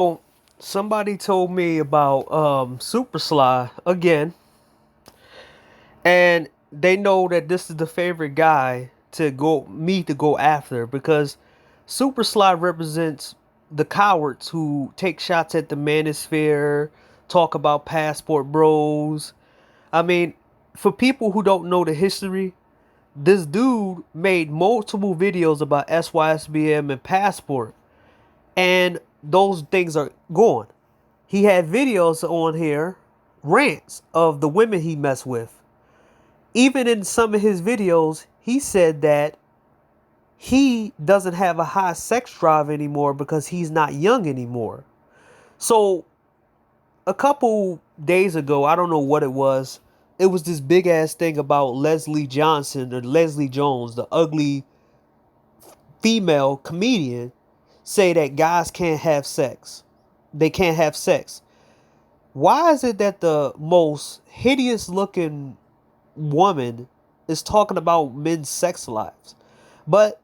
So somebody told me about Super Sly again, and they know that this is the favorite guy to go after because Super Sly represents the cowards who take shots at the manosphere, talk about passport bros. I mean, for people who don't know the history, this dude made multiple videos about SYSBM and passport, and those things are gone. He had videos on here, rants of the women he messed with. Even in some of his videos, he said that he doesn't have a high sex drive anymore because he's not young anymore. So a couple days ago, I don't know what it was this big ass thing about Leslie Johnson or Leslie Jones, the ugly female comedian, say that guys can't have sex. They can't have sex. Why is it that the most hideous looking woman is talking about men's sex lives? But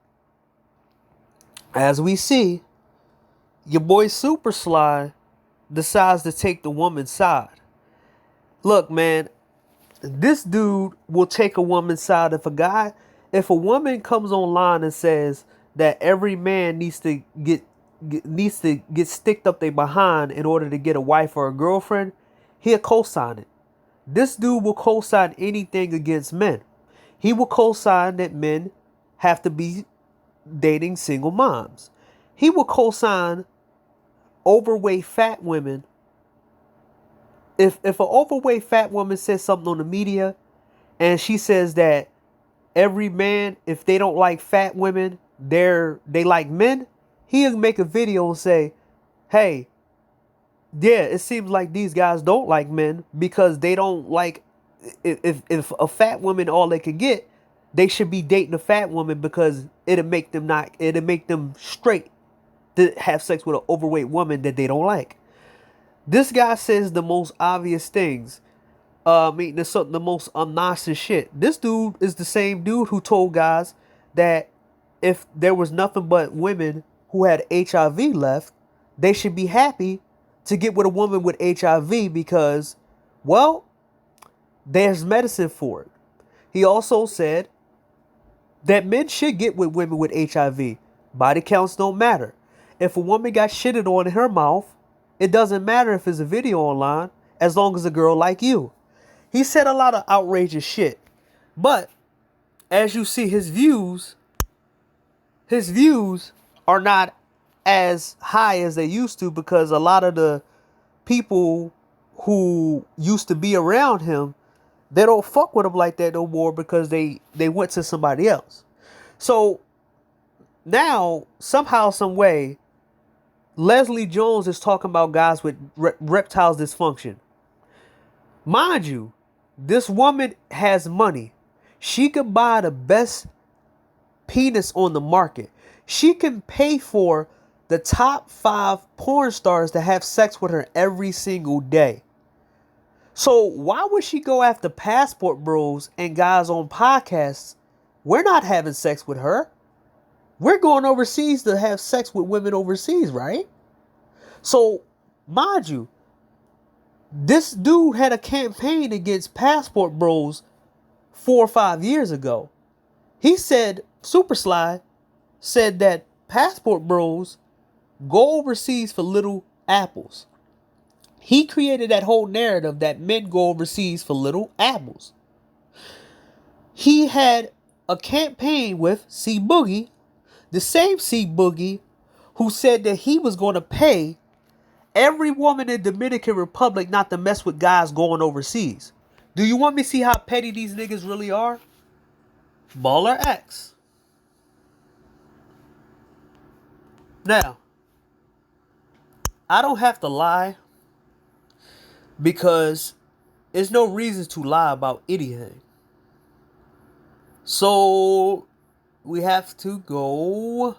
as we see, your boy Super Sly decides to take the woman's side. Look, man, this dude will take a woman's side. If a woman comes online and says that every man needs to get sticked up their behind in order to get a wife or a girlfriend, he'll co-sign it. This dude will co-sign anything against men. He will co-sign that men have to be dating single moms. He will co-sign overweight fat women. If an overweight fat woman says something on the media and she says that every man, if they don't like fat women, they like men, he'll make a video and say, hey, yeah, it seems like these guys don't like men because they don't like, if a fat woman all they could get, they should be dating a fat woman because it'll make them straight to have sex with an overweight woman that they don't like. This guy says the most obvious things. The most obnoxious shit. This dude is the same dude who told guys that if there was nothing but women who had HIV left, they should be happy to get with a woman with HIV because, well, there's medicine for it. He also said that men should get with women with HIV. Body counts don't matter. If a woman got shitted on in her mouth, it doesn't matter if it's a video online as long as a girl like you. He said a lot of outrageous shit. But as you see, his views are not as high as they used to because a lot of the people who used to be around him, they don't fuck with him like that no more because they went to somebody else. So now, somehow, some way, Leslie Jones is talking about guys with reptiles dysfunction. Mind you, this woman has money. She could buy the best penis on the market. She can pay for the top 5 porn stars to have sex with her every single day. So why would she go after passport bros and guys on podcasts? We're not having sex with her. We're going overseas to have sex with women overseas, right? So, mind you, this dude had a campaign against passport bros 4 or 5 years ago. He said, Super Sly said that passport bros go overseas for little apples. He created that whole narrative that men go overseas for little apples. He had a campaign with C Boogie, the same C Boogie who said that he was going to pay every woman in Dominican Republic not to mess with guys going overseas. Do you want me to see how petty these niggas really are? Baller X. Now, I don't have to lie because there's no reason to lie about anything. So, we have to go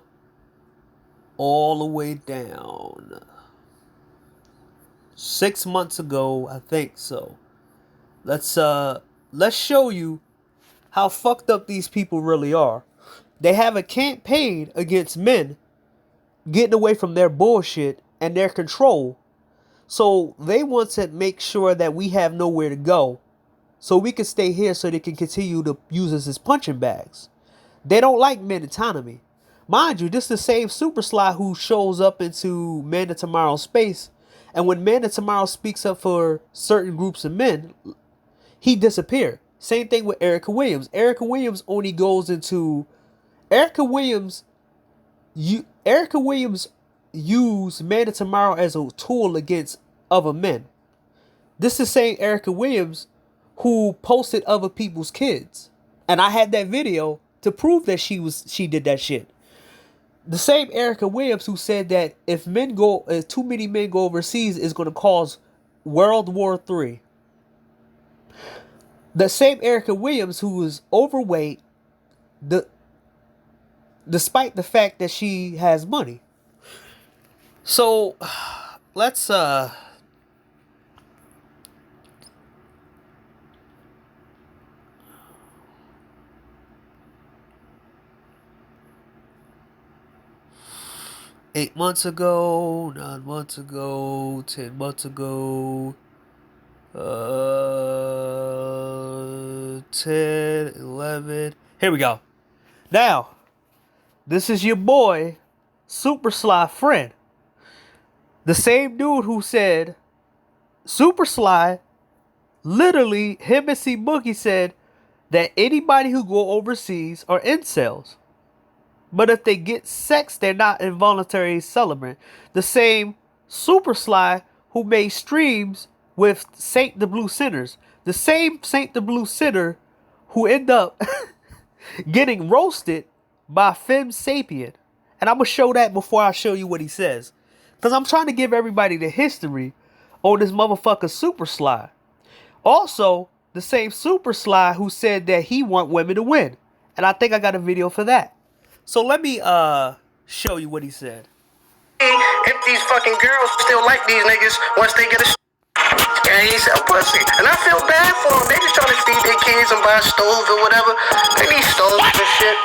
all the way down. 6 months ago, I think so. Let's show you how fucked up these people really are. They have a campaign against men getting away from their bullshit and their control. So they want to make sure that we have nowhere to go, so we can stay here so they can continue to use us as punching bags. They don't like men autonomy. Mind you, this is the same Super Sly who shows up into Man of Tomorrow's space. And when Man of Tomorrow speaks up for certain groups of men, he disappeared. Same thing with Erica Williams. Erica Williams only goes into Erica Williams. Erica Williams used Man of Tomorrow as a tool against other men. This is the same Erica Williams who posted other people's kids, and I had that video to prove that she did that shit. The same Erica Williams who said that if too many men go overseas, is going to cause World War III. The same Erica Williams who was overweight, despite the fact that she has money. So let's 8 months ago, 9 months ago, 10 months ago, 10, 11. Here we go. Now, this is your boy, Super Sly friend. The same dude who said, Super Sly, literally, him and C Boogie said that anybody who go overseas are incels. But if they get sex, they're not involuntary celibate. The same Super Sly who made streams with Saint the Blue Sinners. The same Saint the Blue Sinner who ended up getting roasted by Femme Sapien. And I'm going to show that before I show you what he says. Because I'm trying to give everybody the history on this motherfucker Super Sly. Also, the same Super Sly who said that he want women to win. And I think I got a video for that. So let me show you what he said. If these fucking girls still like these niggas once they get a and he sell pussy. And I feel bad for them. They just trying to feed their kids and buy stoves or whatever. They need stoves and shit.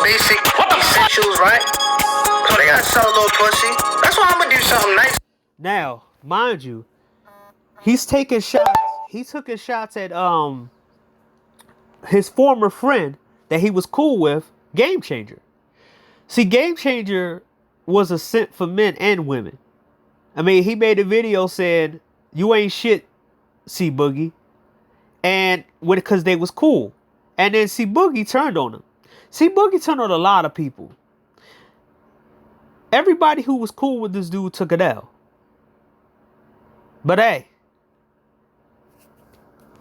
Basic essentials, right? So they gotta sell a little pussy. That's why I'm gonna do something nice. Now, mind you, he's taking shots. He took his shots at his former friend that he was cool with, Game Changer. See, Game Changer was a simp for men and women. I mean, he made a video saying, "You ain't shit, C Boogie," and because they was cool. And then C Boogie turned on him. C Boogie turned on a lot of people. Everybody who was cool with this dude took it out. But hey,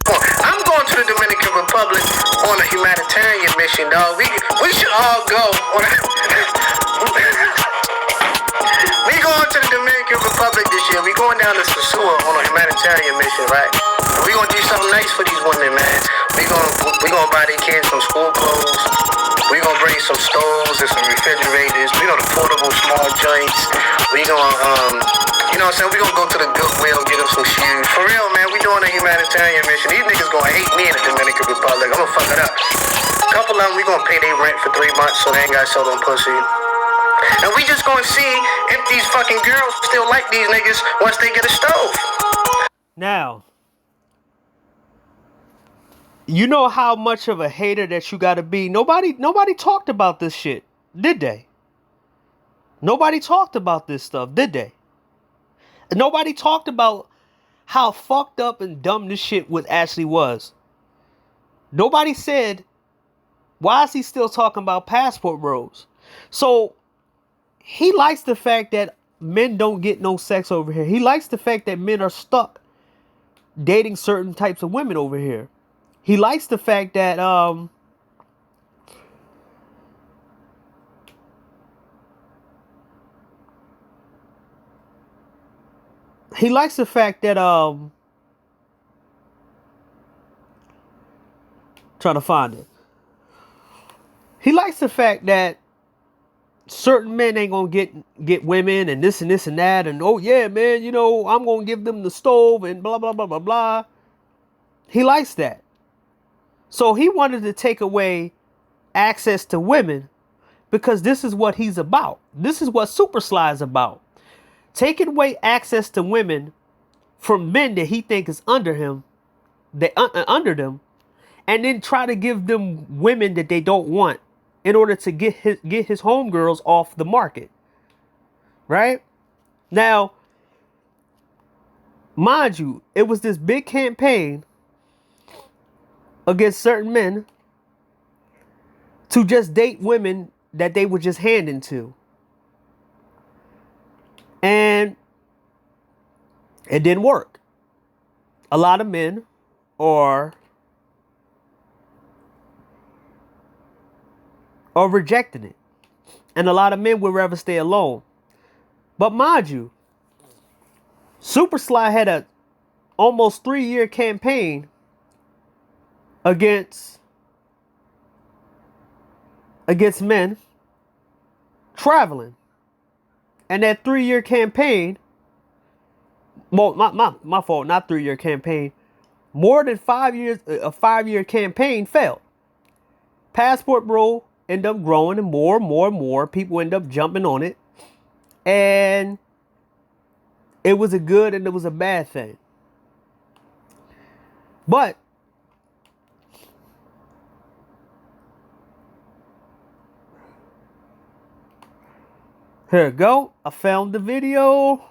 I'm going to the Dominican Republic on a humanitarian mission, dog. We should all go on a we going to the Dominican Republic this year. We going down to Sosua on a humanitarian mission, right? And we gonna do something nice for these women, man. We gonna buy their kids some school clothes. We gonna bring some stoves and some refrigerators. We gonna portable small joints. We gonna you know what I'm saying? We gonna go to the Goodwill, get them some shoes. For real, man, we doing a humanitarian mission. These niggas gonna hate me in the Dominican Republic. I'm gonna fuck it up. A couple of them, we gonna pay their rent for 3 months so they ain't gotta sell them pussy. And we just gonna see if these fucking girls still like these niggas once they get a stove. now, you know how much of a hater that you gotta be. Nobody talked about this shit, did they? Nobody talked about this stuff, did they? Nobody talked about how fucked up and dumb this shit actually was. Nobody said, why is he still talking about passport bros? So, he likes the fact that men don't get no sex over here. He likes the fact that men are stuck dating certain types of women over here. He likes the fact that trying to find it. He likes the fact that certain men ain't gonna get women and this and this and that, and oh yeah, man, you know, I'm gonna give them the stove and blah blah blah blah blah. He likes that. So he wanted to take away access to women because this is what he's about. This is what Super Sly is about. taking away access to women from men that he think is under him, under them, and then try to give them women that they don't want in order to get his homegirls off the market. Right? Now, mind you, it was this big campaign against certain men to just date women that they were just handing to. And it didn't work. A lot of men are rejecting it. And a lot of men would rather stay alone. But mind you, Super Sly had a almost 3-year campaign against men traveling. And that 3-year campaign, well, my fault, not 3-year campaign, more than 5 years, a 5-year campaign failed. Passport Bro ended up growing, and more people end up jumping on it. And it was a good and it was a bad thing. But here we go. I found the video.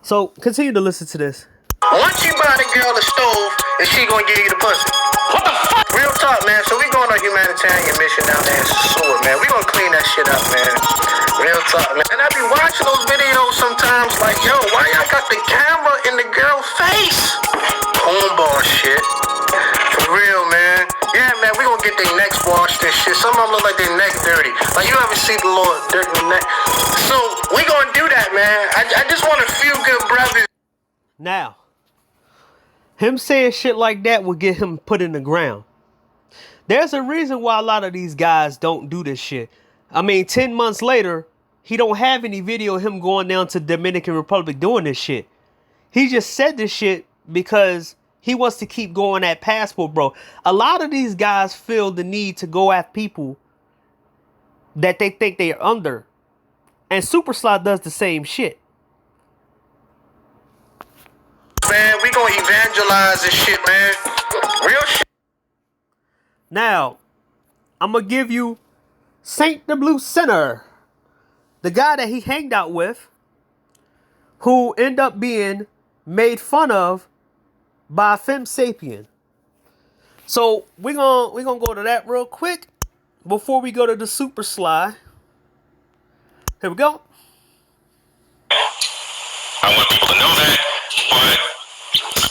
So continue to listen to this. Once you buy the girl a stove, is she gonna give you the pussy? What the fuck? Real talk, man. So we going on a humanitarian mission down there in Seward, man. We gonna clean that shit up, man. Real talk, man. And I be watching those videos sometimes like, yo, why y'all got the camera in the girl's face? Cornball shit. For real, man. Yeah, man, we gonna get their necks washed and shit. Some of them look like their neck dirty. Like, you ever see the little dirt in the neck? So we gonna do that, man. I just want to feel good, brothers. Now, him saying shit like that will get him put in the ground. There's a reason why a lot of these guys don't do this shit. I mean, 10 months later, he don't have any video of him going down to Dominican Republic doing this shit. He just said this shit because he wants to keep going at Passport Bro. A lot of these guys feel the need to go at people that they think they are under. And Super Sly does the same shit. Man, we gonna evangelize this shit, man. Real shit. Now, I'm gonna give you Saint the Blue Sinner, the guy that he hanged out with, who ended up being made fun of by Femme Sapien. So we're gonna go to that real quick before we go to the Super Sly. Here we go. I want people to know that, but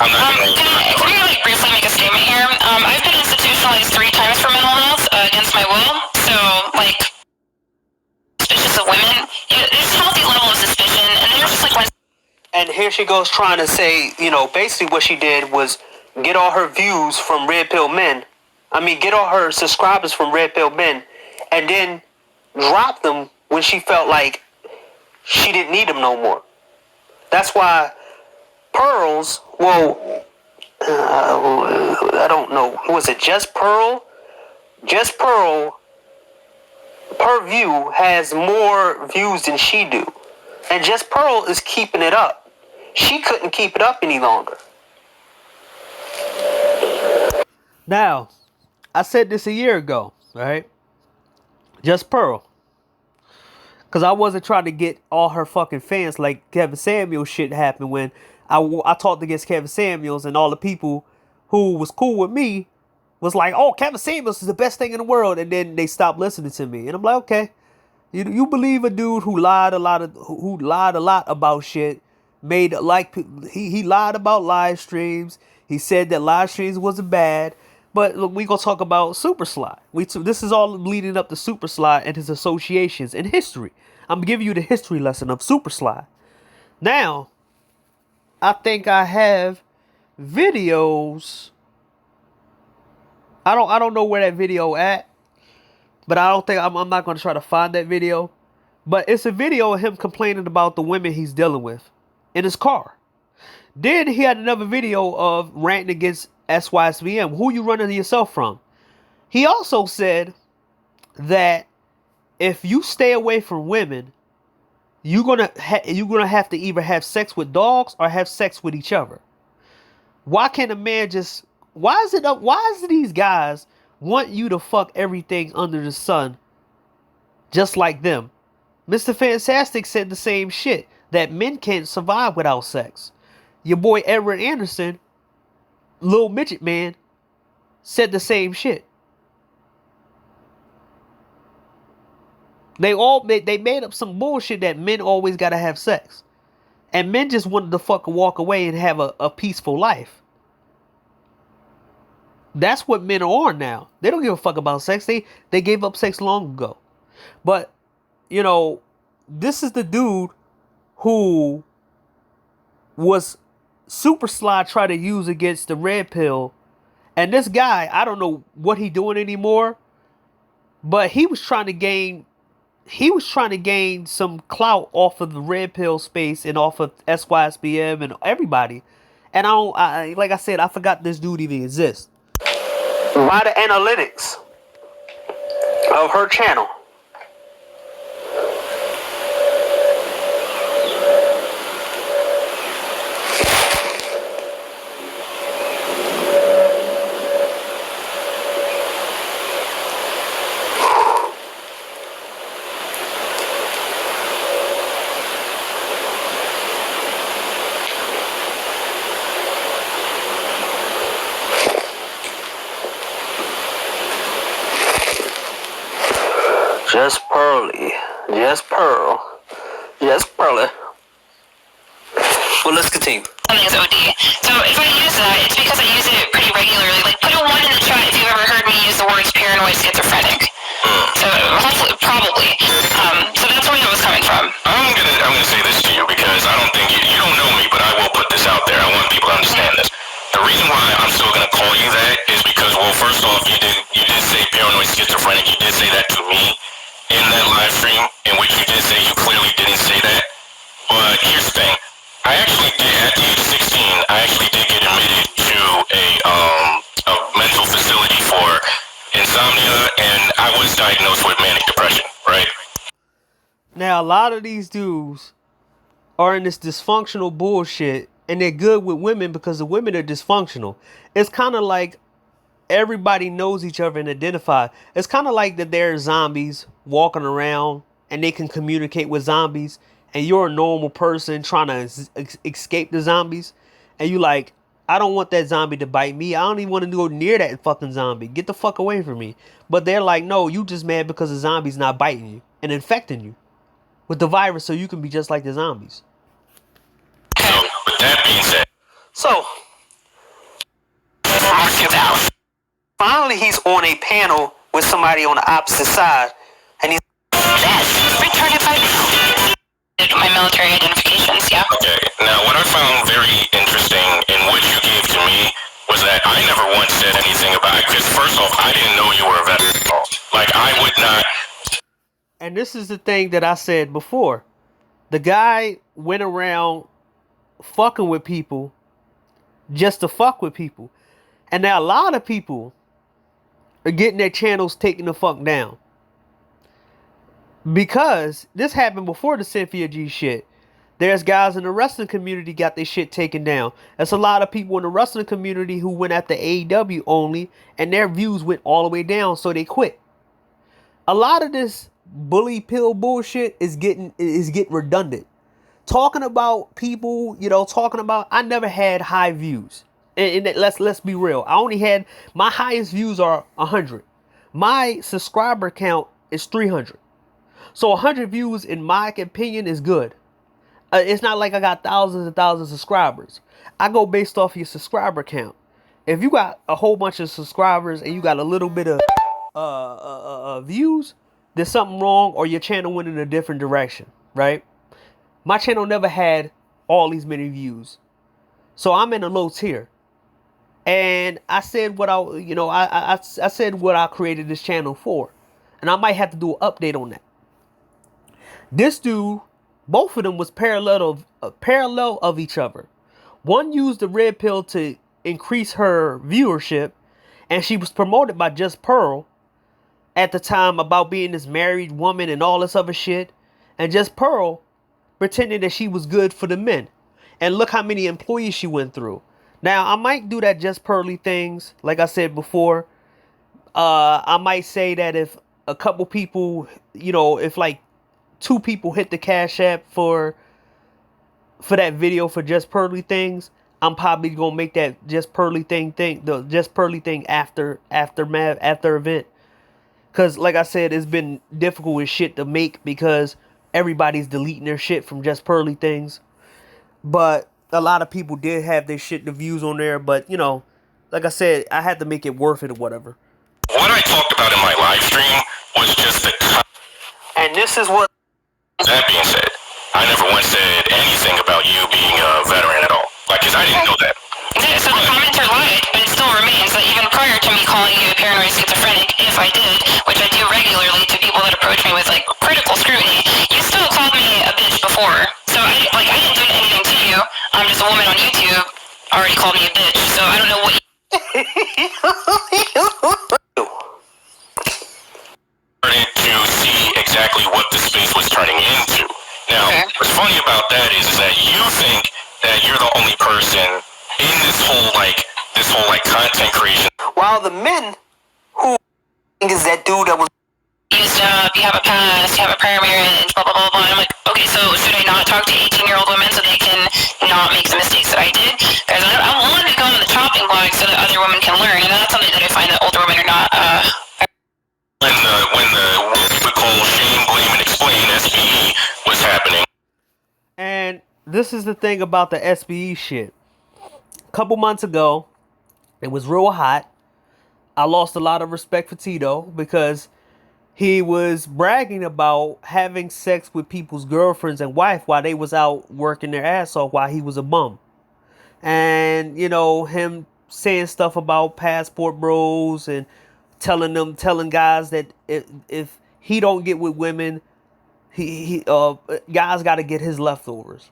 I'm not going to. Can I like briefly make a statement here? I've been institutionalized 3 times for mental health against my will. So like, suspicious of women. Yeah, there's a healthy level of suspicion, and there's just like when. And here she goes trying to say, you know, basically what she did was get all her views from Red Pill Men. I mean, get all her subscribers from Red Pill Men, and then drop them when she felt like she didn't need them no more. That's why Pearls, well, I don't know. Was it Just Pearl? Just Pearl, per view, has more views than she do. And Just Pearl is keeping it up. She couldn't keep it up any longer. Now, I said this a year ago, right? Just Pearl. Because I wasn't trying to get all her fucking fans like Kevin Samuels shit happened when I talked against Kevin Samuels, and all the people who was cool with me was like, oh, Kevin Samuels is the best thing in the world. And then they stopped listening to me. And I'm like, okay, you believe a dude who lied a lot about shit, made like he lied about live streams. He said that live streams wasn't bad. But look, we gonna talk about Super Sly. This is all leading up to Super Sly and his associations in history. I'm gonna give you the history lesson of Super Sly. Now, I think I have videos. I don't know where that video at, but I'm not gonna try to find that video. But it's a video of him complaining about the women he's dealing with in his car. Then he had another video of ranting against SYSBM. Who you running yourself from? He also said that if you stay away from women, you're gonna have to either have sex with dogs or have sex with each other. Why can't a man just? Why is it up? Why is it these guys want you to fuck everything under the sun, just like them? Mr. Fantastic said the same shit, that men can't survive without sex. Your boy Edward Anderson, Little Midget Man, said the same shit. They made up some bullshit that men always gotta have sex. And men just wanted to fucking walk away and have a peaceful life. That's what men are now. They don't give a fuck about sex. They gave up sex long ago. But, you know, this is the dude who was Super Sly try to use against the red pill. And this guy, I don't know what he doing anymore, but he was trying to gain some clout off of the red pill space and off of SYSBM and everybody. And like I said, I forgot this dude even exists. By the analytics of her channel, just pearly, just pearl, just pearly. Well, let's continue. Something is OD. So if I use that, it's because I use it pretty regularly. Like, put a 1 in the chat if you've ever heard me use the words paranoid schizophrenic. So hopefully, probably. So that's where that was coming from. I'm gonna say this to you because I don't think you don't know me, but I will put this out there. I want people to understand this. The reason why I'm still gonna call you that is because, well, first off, you did say paranoid schizophrenic. You did say that to me in that live stream, in which you did say you clearly didn't say that. But here's the thing. I actually did, at the age of 16, I actually did get admitted to a mental facility for insomnia, and I was diagnosed with manic depression, right? Now, a lot of these dudes are in this dysfunctional bullshit, and they're good with women because the women are dysfunctional. It's kind of like everybody knows each other and identify. It's kind of like that there are zombies walking around and they can communicate with zombies, and you're a normal person trying to escape the zombies, and you like, I don't want that zombie to bite me. I don't even want to go near that fucking zombie. Get the fuck away from me. But they're like, no, you just mad because the zombie's not biting you and infecting you with the virus so you can be just like the zombies. So, with that being said, so finally he's on a panel with somebody on the opposite side, and he's Retarded by my military identifications, yeah. okay, now what I found very interesting in what you gave to me was that I never once said anything about it, because first off, I didn't know you were a veteran. Like, I would not. And this is the thing that I said before. The guy went around fucking with people just to fuck with people. And now a lot of people are getting their channels taken the fuck down. Because this happened before the Cynthia G shit. There's guys in the wrestling community got their shit taken down. There's a lot of people in the wrestling community who went after AEW only, and their views went all the way down, so they quit. A lot of this bully pill bullshit is getting redundant. Talking about people, talking about, I never had high views. And let's be real. I only had, my highest views are 100. My subscriber count is 300. So 100 views, in my opinion, is good. It's not like I got thousands and thousands of subscribers. I go based off your subscriber count. If you got a whole bunch of subscribers and you got a little bit of views, there's something wrong, or your channel went in a different direction, right? My channel never had all these many views. So I'm in a low tier. And I said what I said what I created this channel for. And I might have to do an update on that. This dude, both of them was parallel of each other. One used the red pill to increase her viewership, and she was promoted by Just Pearl at the time about being this married woman and all this other shit. And Just Pearl pretending that she was good for the men. And look how many employees she went through. Now, I might do that Just Pearly things, like I said before. I might say that if a couple people, if like 2 people hit the Cash App for that video for Just Pearly things, I'm probably gonna make that Just Pearly the Just Pearly thing after event. Cause like I said, it's been difficult as shit to make because everybody's deleting their shit from Just Pearly things. But a lot of people did have their shit, the views on there. But like I said, I had to make it worth it or whatever. What I talked about in my live stream was just the. And this is what. That being said, I never once said anything about you being a veteran at all. Like, cause I didn't know that. Yeah, so the commenter lied, but it still remains that even prior to me calling you a paranoid schizophrenic, if I did, which I do regularly to people that approach me with like critical scrutiny, you still called me a bitch before. So I didn't do anything to you. I'm just a woman on YouTube already called me a bitch. So I don't know what. Started to see exactly what the space was turning into. Now, what's funny about that is that you think that you're the only person in this whole content creation. While the men who is that dude that was Used up, you have a past, you have a prior marriage, blah, blah, blah, blah. I'm like, okay, so should I not talk to 18-year-old women so they can not make the mistakes that I did? Because I want to go on the chopping block so that other women can learn, and that's something that I find that older women are not, When what we would call shame, blame, and explain SBE was happening. And this is the thing about the SBE shit. A couple months ago, it was real hot. I lost a lot of respect for Tito because he was bragging about having sex with people's girlfriends and wife while they was out working their ass off while he was a bum. And, him saying stuff about passport bros and telling guys that if he don't get with women, guys got to get his leftovers.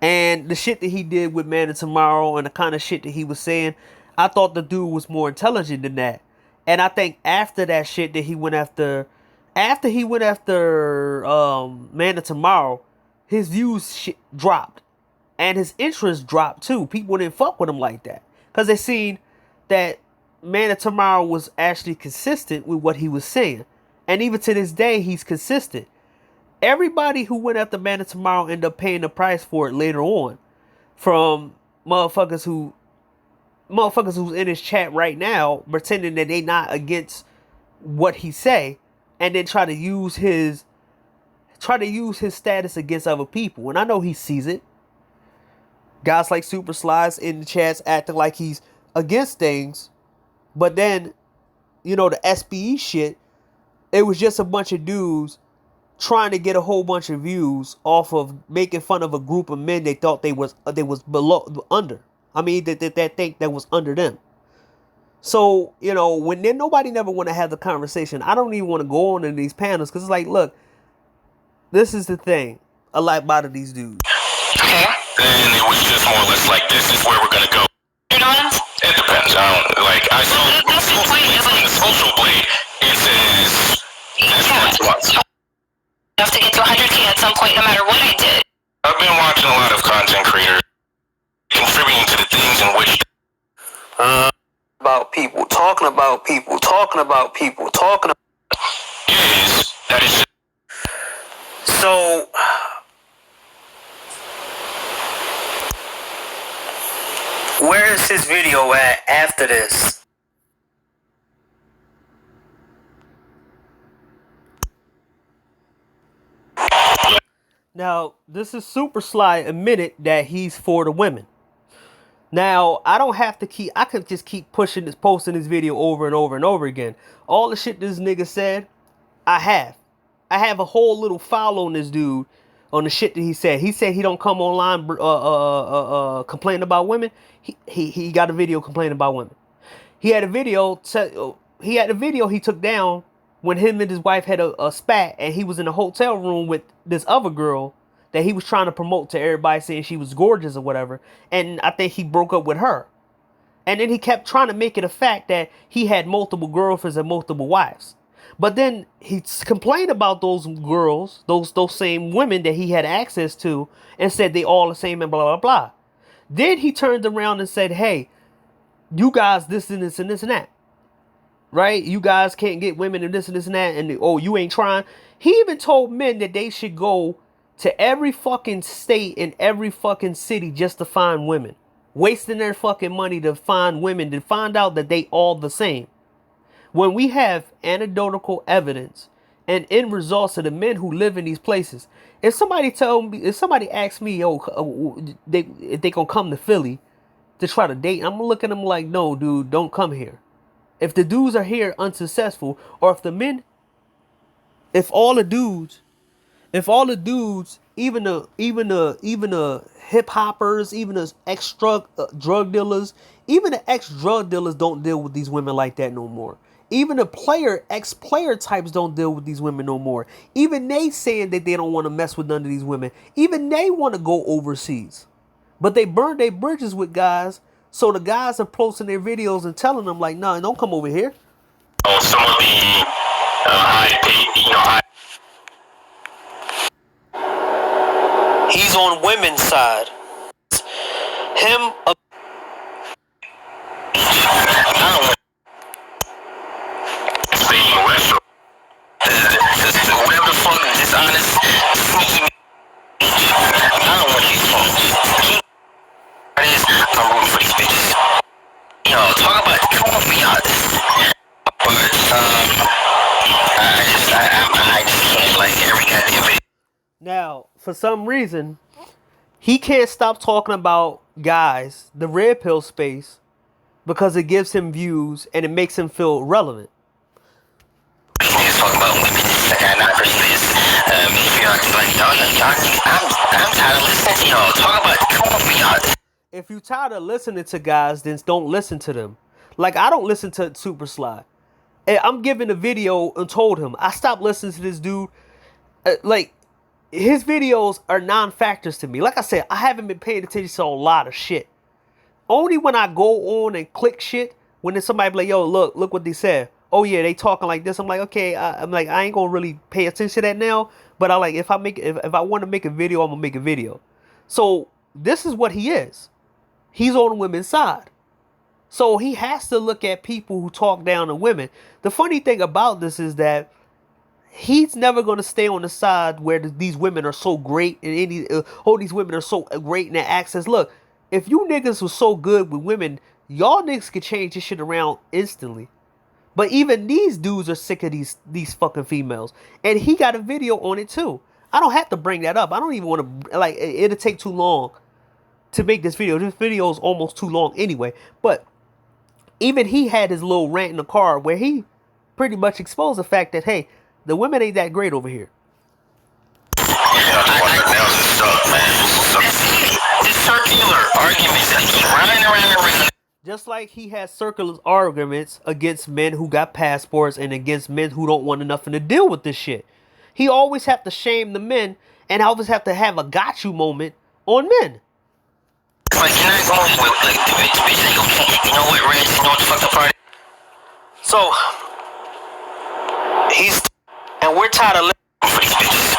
And the shit that he did with Man of Tomorrow and the kind of shit that he was saying, I thought the dude was more intelligent than that. And I think after that shit that he went after Man of Tomorrow, his views dropped. And his interest dropped too. People didn't fuck with him like that. Because they seen that Man of Tomorrow was actually consistent with what he was saying. And even to this day, he's consistent. Everybody who went after Man of Tomorrow ended up paying the price for it later on. From motherfuckers who's in his chat right now pretending that they not against what he say, and then try to use his status against other people. And I know he sees it. Guys like Super Slides in the chats acting like he's against things, but then the SBE shit, it was just a bunch of dudes trying to get a whole bunch of views off of making fun of a group of men they thought they was under. I mean, that think that was under them. So, when nobody never want to have the conversation, I don't even want to go on in these panels because it's like, look, this is the thing I like about these dudes. Okay. And it was just more or less like, this is where we're going to go. It depends. I saw the social blade, it says, you have to get to 100K at some point no matter what I did. I've been watching a lot of content creators contributing to the things in which about people, talking about people, talking about people, talking about is that is. So where is his video at after this? Now, this is Super Sly admitted that he's for the women. Now, I could just keep posting this video over and over and over again. All the shit this nigga said, I have a whole little file on this dude, on the shit that he said. He said he don't come online complaining about women. He got a video complaining about women. He had a video he took down when him and his wife had a spat, and he was in a hotel room with this other girl that he was trying to promote to everybody, saying she was gorgeous or whatever. And I think he broke up with her. And then he kept trying to make it a fact that he had multiple girlfriends and multiple wives. But then he complained about those girls, those same women that he had access to, and said they all the same and blah blah blah. Then he turned around and said, "Hey, you guys, this and this and this and that, right? You guys can't get women and this and that, and oh, you ain't trying." He even told men that they should go to every fucking state in every fucking city just to find women, wasting their fucking money to find women, to find out that they all the same. When we have anecdotal evidence and end results of the men who live in these places, if somebody asks me, yo, if they gonna come to Philly to try to date, I'm gonna look at them like, no, dude, don't come here. If the dudes are here unsuccessful, or if the men, if all the dudes, even the hip hoppers, even the ex drug dealers, even the ex drug dealers don't deal with these women like that no more. Even the ex player types don't deal with these women no more. Even they saying that they don't want to mess with none of these women. Even they want to go overseas, but they burn their bridges with guys. So the guys are posting their videos and telling them like, "No, don't come over here." Some of the high paid, high. He's on women's side. Him. Whatever the fuck, dishonest, sneaky. I don't want these phones. I'm rooting for these bitches. Talk about come on, be honest. But I just can't like every goddamn video. Now, for some reason, he can't stop talking about guys, the red pill space, because it gives him views and it makes him feel relevant. Niggas talking about women, I'm tired of listening to y'all. Talk about come on, be honest. If you're tired of listening to guys, then don't listen to them. Like, I don't listen to Super Sly. I'm giving a video and told him, I stopped listening to this dude. Like, his videos are non-factors to me. Like I said, I haven't been paying attention to a lot of shit. Only when I go on and click shit, when there's somebody be like, yo, look what they said. Oh yeah, they talking like this. I'm like, okay, I'm like, I ain't gonna really pay attention to that now. But I like, if I want to make a video, I'm gonna make a video. So this is what he is. He's on the women's side. So he has to look at people who talk down to women. The funny thing about this is that he's never going to stay on the side where these women are so great and these women are so great in their access. Look, if you niggas was so good with women, y'all niggas could change this shit around instantly. But even these dudes are sick of these fucking females. And he got a video on it too. I don't have to bring that up. I don't even want to, like, it'll take too long to make this video. This video is almost too long anyway. But even he had his little rant in the car where he pretty much exposed the fact that, hey, the women ain't that great over here. It's circular arguments that keep running around. Just like he has circular arguments against men who got passports and against men who don't want nothing to deal with this shit. He always have to shame the men and always have to have a got you moment on men. Like, you're not going with, like, the bitch ain't gonna, you know what, Reg, you know what the fuck the party? So, and we're tired of living for these bitches.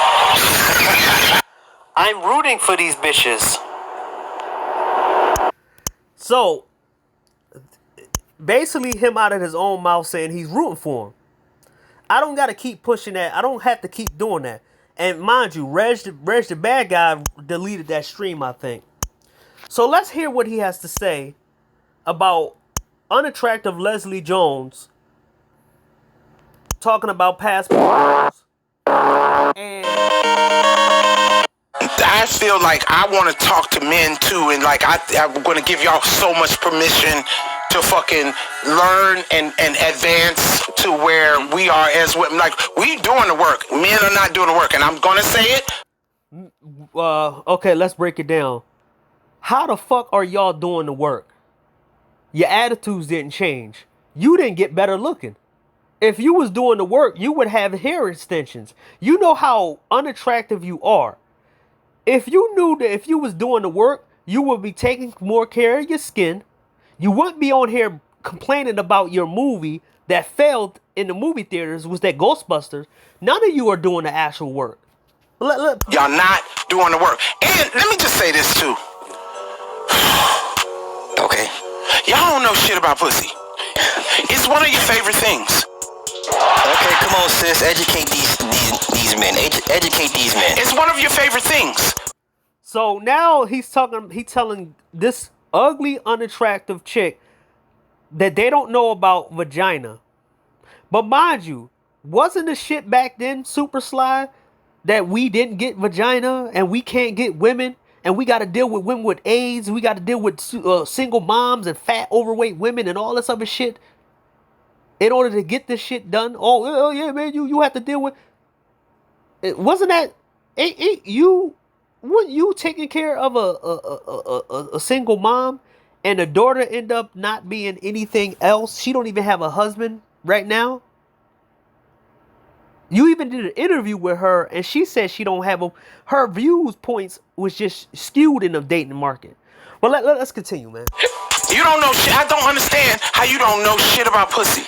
I'm rooting for these bitches. So, basically him out of his own mouth saying he's rooting for him. I don't got to keep pushing that. I don't have to keep doing that. And mind you, Reg the bad guy deleted that stream, I think. So let's hear what he has to say about unattractive Leslie Jones talking about passports. And I feel like I want to talk to men too, and like I'm going to give y'all so much permission to fucking learn and advance to where we are as women. Like, we doing the work. Men are not doing the work, and I'm going to say it. Okay, let's break it down. How the fuck are y'all doing the work? Your attitudes didn't change. You didn't get better looking. If you was doing the work, you would have hair extensions. You know how unattractive you are. If you knew that if you was doing the work, you would be taking more care of your skin. You wouldn't be on here complaining about your movie that failed in the movie theaters, was that Ghostbusters. None of you are doing the actual work. Y'all not doing the work. And let me just say this too. Okay. Y'all don't know shit about pussy. It's one of your favorite things. Okay, come on, sis. Educate these men. Educate these men. It's one of your favorite things. So now he's telling this ugly, unattractive chick that they don't know about vagina. But mind you, wasn't the shit back then, Super Sly, that we didn't get vagina and we can't get women and we got to deal with women with AIDS, we got to deal with single moms and fat, overweight women and all this other shit in order to get this shit done? Oh yeah, man, you have to deal with it. Wasn't that ain't you? Wouldn't you taking care of a single mom and the daughter end up not being anything else? She don't even have a husband right now. You even did an interview with her and she said she don't have a, her views points was just skewed in the dating market. Well, let's continue, man. You don't know shit. I don't understand how you don't know shit about pussy.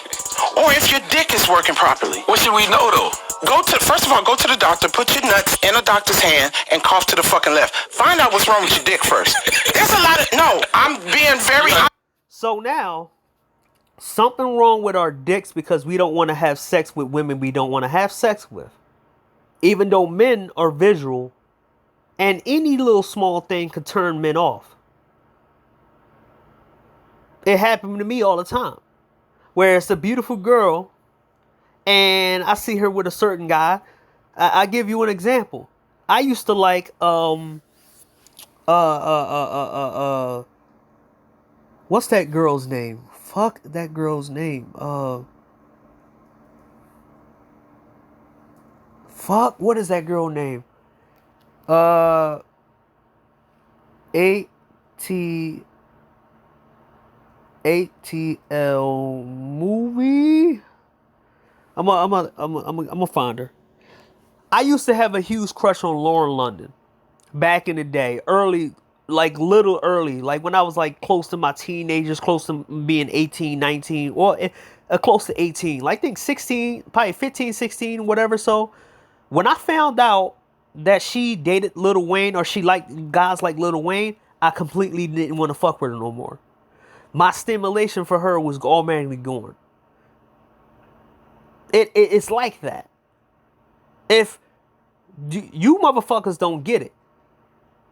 Or if your dick is working properly. What should we know though? First of all, go to the doctor, put your nuts in a doctor's hand, and cough to the fucking left. Find out what's wrong with your dick first. There's a lot of, no, I'm being very... So now, something wrong with our dicks because we don't want to have sex with women we don't want to have sex with. Even though men are visual, and any little small thing could turn men off. It happened to me all the time. Where it's a beautiful girl, and I see her with a certain guy. I give you an example. I used to like what's that girl's name? Fuck that girl's name. Fuck, what is that girl name? ATL movie. I'm gonna find her. I used to have a huge crush on Lauren London back in the day, early, like little early, like when I was like close to my teenagers, close to being 18, 19, or close to 18, like I think 16, probably 15, 16, whatever. So when I found out that she dated Lil Wayne or she liked guys like Lil Wayne, I completely didn't want to fuck with her no more. My stimulation for her was automatically gone. It's like that. If you motherfuckers don't get it,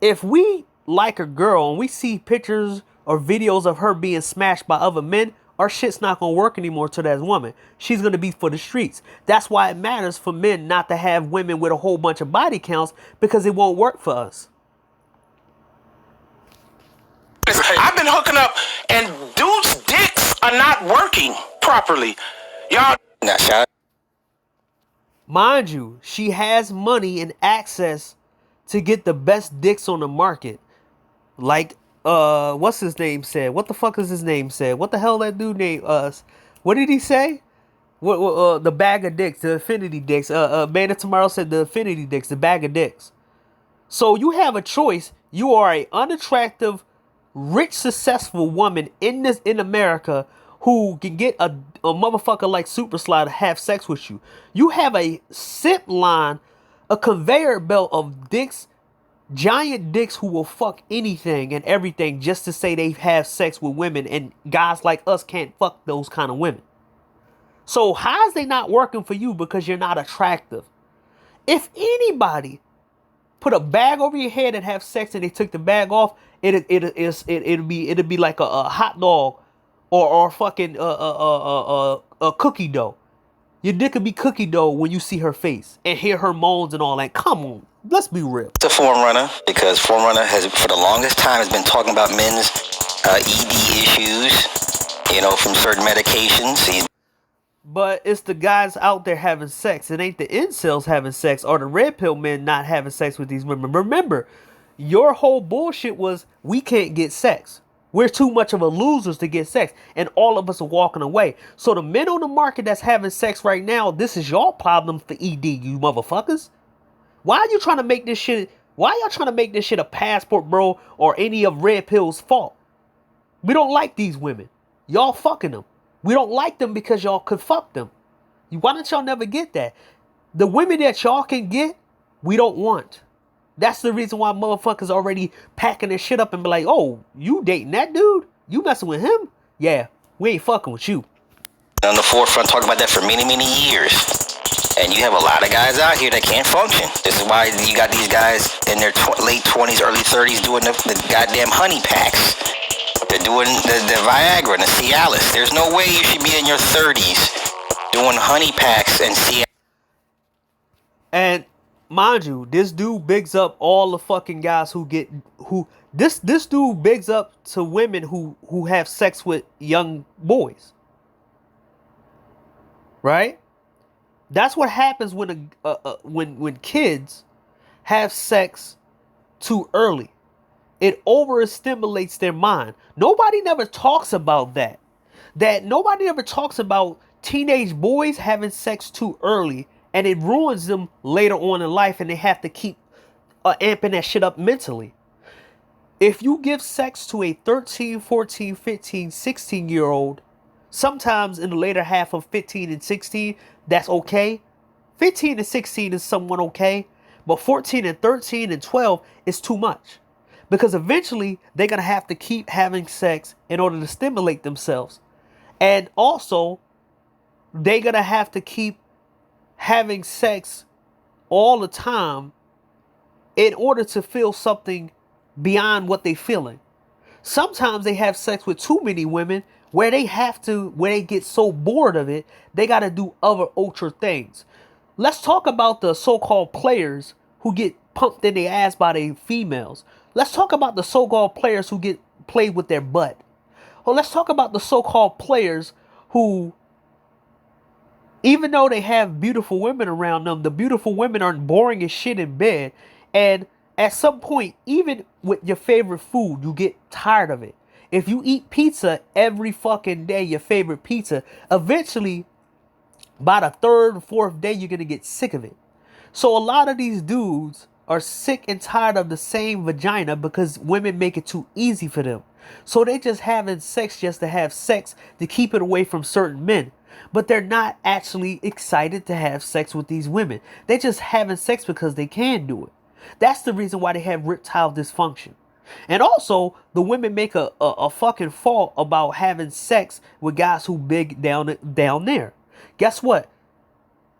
if we like a girl and we see pictures or videos of her being smashed by other men, our shit's not gonna work anymore to that woman. She's gonna be for the streets. That's why it matters for men not to have women with a whole bunch of body counts, because it won't work for us. I've been hooking up and dudes' dicks are not working properly. Y'all... Now, shout. Mind you, she has money and access to get the best dicks on the market. Like, what's his name said? What the fuck is his name said? What the hell that dude named us? What did he say? What the bag of dicks, the infinity dicks. Man of Tomorrow said the infinity dicks, the bag of dicks. So you have a choice. You are a unattractive, rich, successful woman in America who can get a motherfucker like Super Sly to have sex with you. You have a zip line, a conveyor belt of dicks, giant dicks who will fuck anything and everything just to say they have sex with women, and guys like us can't fuck those kind of women. So how is they not working for you? Because you're not attractive. If anybody put a bag over your head and have sex and they took the bag off, it'd be like a hot dog or fucking a cookie dough. Your dick could be cookie dough when you see her face and hear her moans and all that. Come on, let's be real. The Forerunner, because Forerunner has for the longest time has been talking about men's ED issues, from certain medications. But it's the guys out there having sex. It ain't the incels having sex or the red pill men not having sex with these women. Remember, your whole bullshit was we can't get sex. We're too much of a losers to get sex. And all of us are walking away. So the men on the market that's having sex right now, this is your problem for ED, you motherfuckers. Why are you trying to make this shit Why y'all trying to make this shit a passport, bro, or any of Red Pill's fault? We don't like these women. Y'all fucking them. We don't like them because y'all could fuck them. Why don't y'all never get that? The women that y'all can get, we don't want. That's the reason why motherfuckers already packing their shit up and be like, oh, you dating that dude? You messing with him? Yeah, we ain't fucking with you. On the forefront talking about that for many, many years. And you have a lot of guys out here that can't function. This is why you got these guys in their late 20s, early 30s doing the goddamn honey packs. They're doing the Viagra and the Cialis. There's no way you should be in your 30s doing honey packs and Cialis. And mind you, this dude bigs up all the fucking guys this dude bigs up to women who have sex with young boys. Right? That's what happens when when kids have sex too early. It overstimulates their mind. Nobody never talks about that. Nobody ever talks about teenage boys having sex too early, and it ruins them later on in life, and they have to keep amping that shit up mentally. If you give sex to a 13, 14, 15, 16-year-old, sometimes in the later half of 15 and 16, that's okay. 15 and 16 is somewhat okay, but 14 and 13 and 12 is too much. Because eventually, they're going to have to keep having sex in order to stimulate themselves. And also, they're going to have to keep having sex all the time in order to feel something beyond what they're feeling. Sometimes they have sex with too many women where they get so bored of it, they got to do other ultra things. Let's talk about the so-called players who get pumped in their ass by the females. Let's talk about the so-called players who get played with their butt. Or let's talk about the so-called players who, even though they have beautiful women around them, the beautiful women are boring as shit in bed. And at some point, even with your favorite food, you get tired of it. If you eat pizza every fucking day, your favorite pizza, eventually, by the third or fourth day, you're going to get sick of it. So a lot of these dudes are sick and tired of the same vagina because women make it too easy for them. So they just having sex just to have sex to keep it away from certain men. But they're not actually excited to have sex with these women. They're just having sex because they can do it. That's the reason why they have erectile dysfunction. And also, the women make a fucking fault about having sex with guys who big down there. Guess what?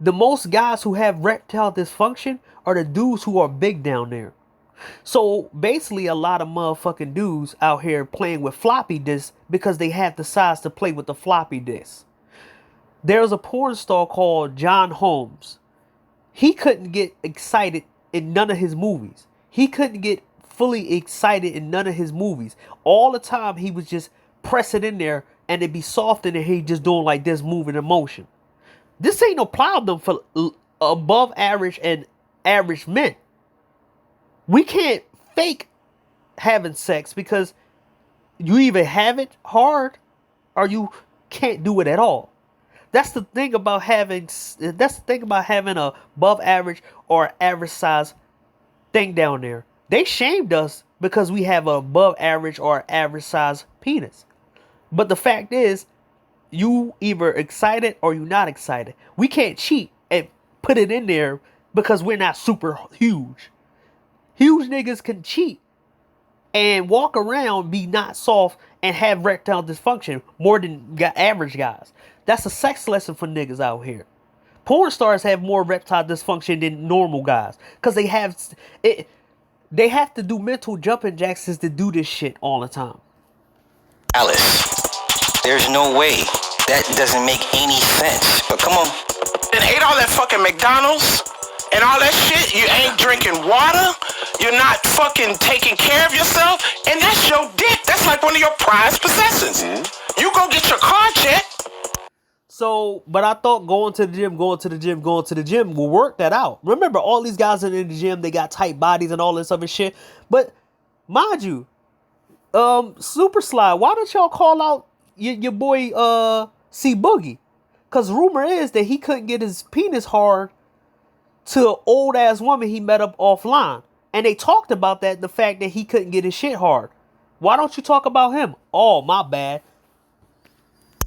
The most guys who have erectile dysfunction are the dudes who are big down there. So basically, a lot of motherfucking dudes out here playing with floppy disks because they have the size to play with the floppy disk. There's a porn star called John Holmes. He couldn't get excited in none of his movies. He couldn't get fully excited in none of his movies. All the time he was just pressing in there and it'd be soft and he just doing like this, moving in motion. This ain't no problem for above average and average men. We can't fake having sex because you either have it hard or you can't do it at all. That's the thing about having a above average or average size thing down there. They shamed us because we have a above average or average size penis. But the fact is, you either excited or you not excited. We can't cheat and put it in there because we're not super huge. Huge niggas can cheat and walk around, be not soft, and have erectile dysfunction more than average guys. That's a sex lesson for niggas out here. Porn stars have more erectile dysfunction than normal guys because they have it. They have to do mental jumping jacks to do this shit all the time. Alice, there's no way. That doesn't make any sense. But come on. And ate all that fucking McDonald's and all that shit. You ain't drinking water. You're not fucking taking care of yourself. And that's your dick. That's like one of your prized possessions. Mm-hmm. You go get your car checked. So, but I thought going to the gym will work that out. Remember, all these guys in the gym, they got tight bodies and all this other shit. But mind you, Super Slide, why don't y'all call out your boy C Boogie? Because rumor is that he couldn't get his penis hard to an old ass woman he met up offline. And they talked about that, the fact that he couldn't get his shit hard. Why don't you talk about him? Oh, my bad.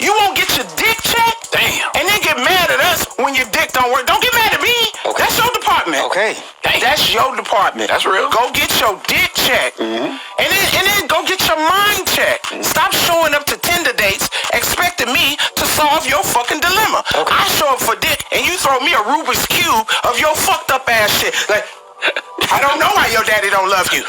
You won't get your dick checked? Damn. And then get mad at us when your dick don't work. Don't get mad at me. Okay. That's your department. Okay. Damn. That's your department. That's real. Go get your dick checked. Mm-hmm. And then go get your mind checked. Stop showing up to Tinder dates expecting me to solve your fucking dilemma. Okay. I show up for dick and you throw me a Rubik's Cube of your fucked up ass shit. Like, I don't know why your daddy don't love you.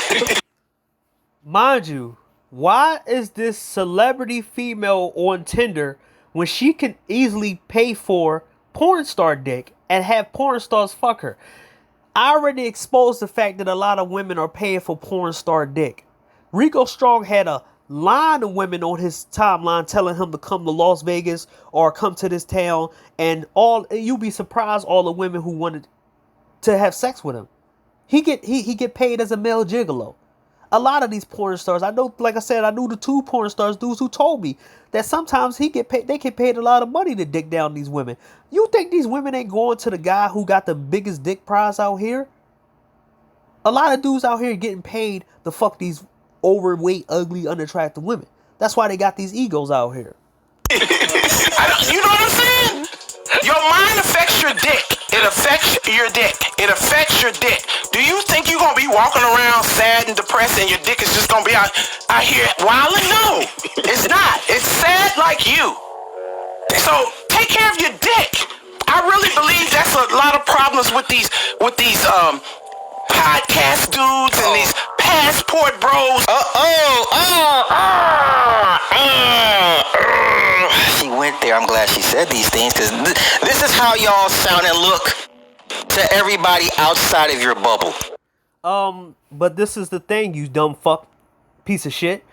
Mind you, why is this celebrity female on Tinder when she can easily pay for porn star dick and have porn stars fuck her? I already exposed the fact that a lot of women are paying for porn star dick. Rico Strong had a line of women on his timeline telling him to come to Las Vegas or come to this town, and you'd be surprised all the women who wanted to have sex with him. He get paid as a male gigolo. A lot of these porn stars, I know, like I said, I knew the 2 porn stars dudes who told me that sometimes they get paid a lot of money to dick down these women. You think these women ain't going to the guy who got the biggest dick prize out here? A lot of dudes out here getting paid to fuck these overweight, ugly, unattractive women. That's why they got these egos out here. You know what I'm saying? Your mind affects your dick. It affects your dick. It affects your dick. Do you think you're going to be walking around sad and depressed and your dick is just going to be out here wilding? No, it's not. It's sad like you. So take care of your dick. I really believe that's a lot of problems with these podcast dudes and these passport bros. She went there. I'm glad she said these things, because this is how y'all sound and look to everybody outside of your bubble. But this is the thing, you dumb fuck piece of shit.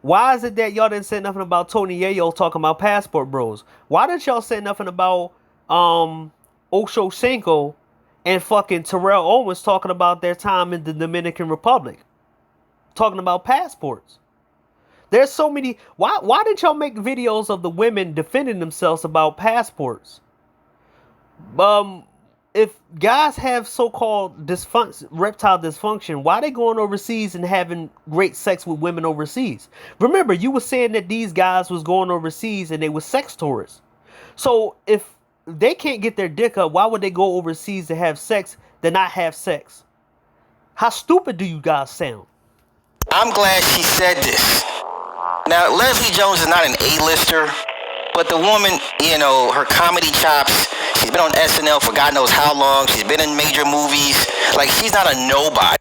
Why is it that y'all didn't say nothing about Tony Yayo talking about passport bros? Why didn't y'all say nothing about Ocho Cinco and fucking Terrell Owens talking about their time in the Dominican Republic? Talking about passports. There's so many. Why did y'all make videos of the women defending themselves about passports? If guys have so-called reptile dysfunction, why they going overseas and having great sex with women overseas? Remember, you were saying that these guys was going overseas and they were sex tourists. So if they can't get their dick up, why would they go overseas to have sex than not have sex? How stupid do you guys sound? I'm glad she said this. Now, Leslie Jones is not an A-lister, but the woman, you know, her comedy chops, she's been on SNL for God knows how long. She's been in major movies. Like, she's not a nobody.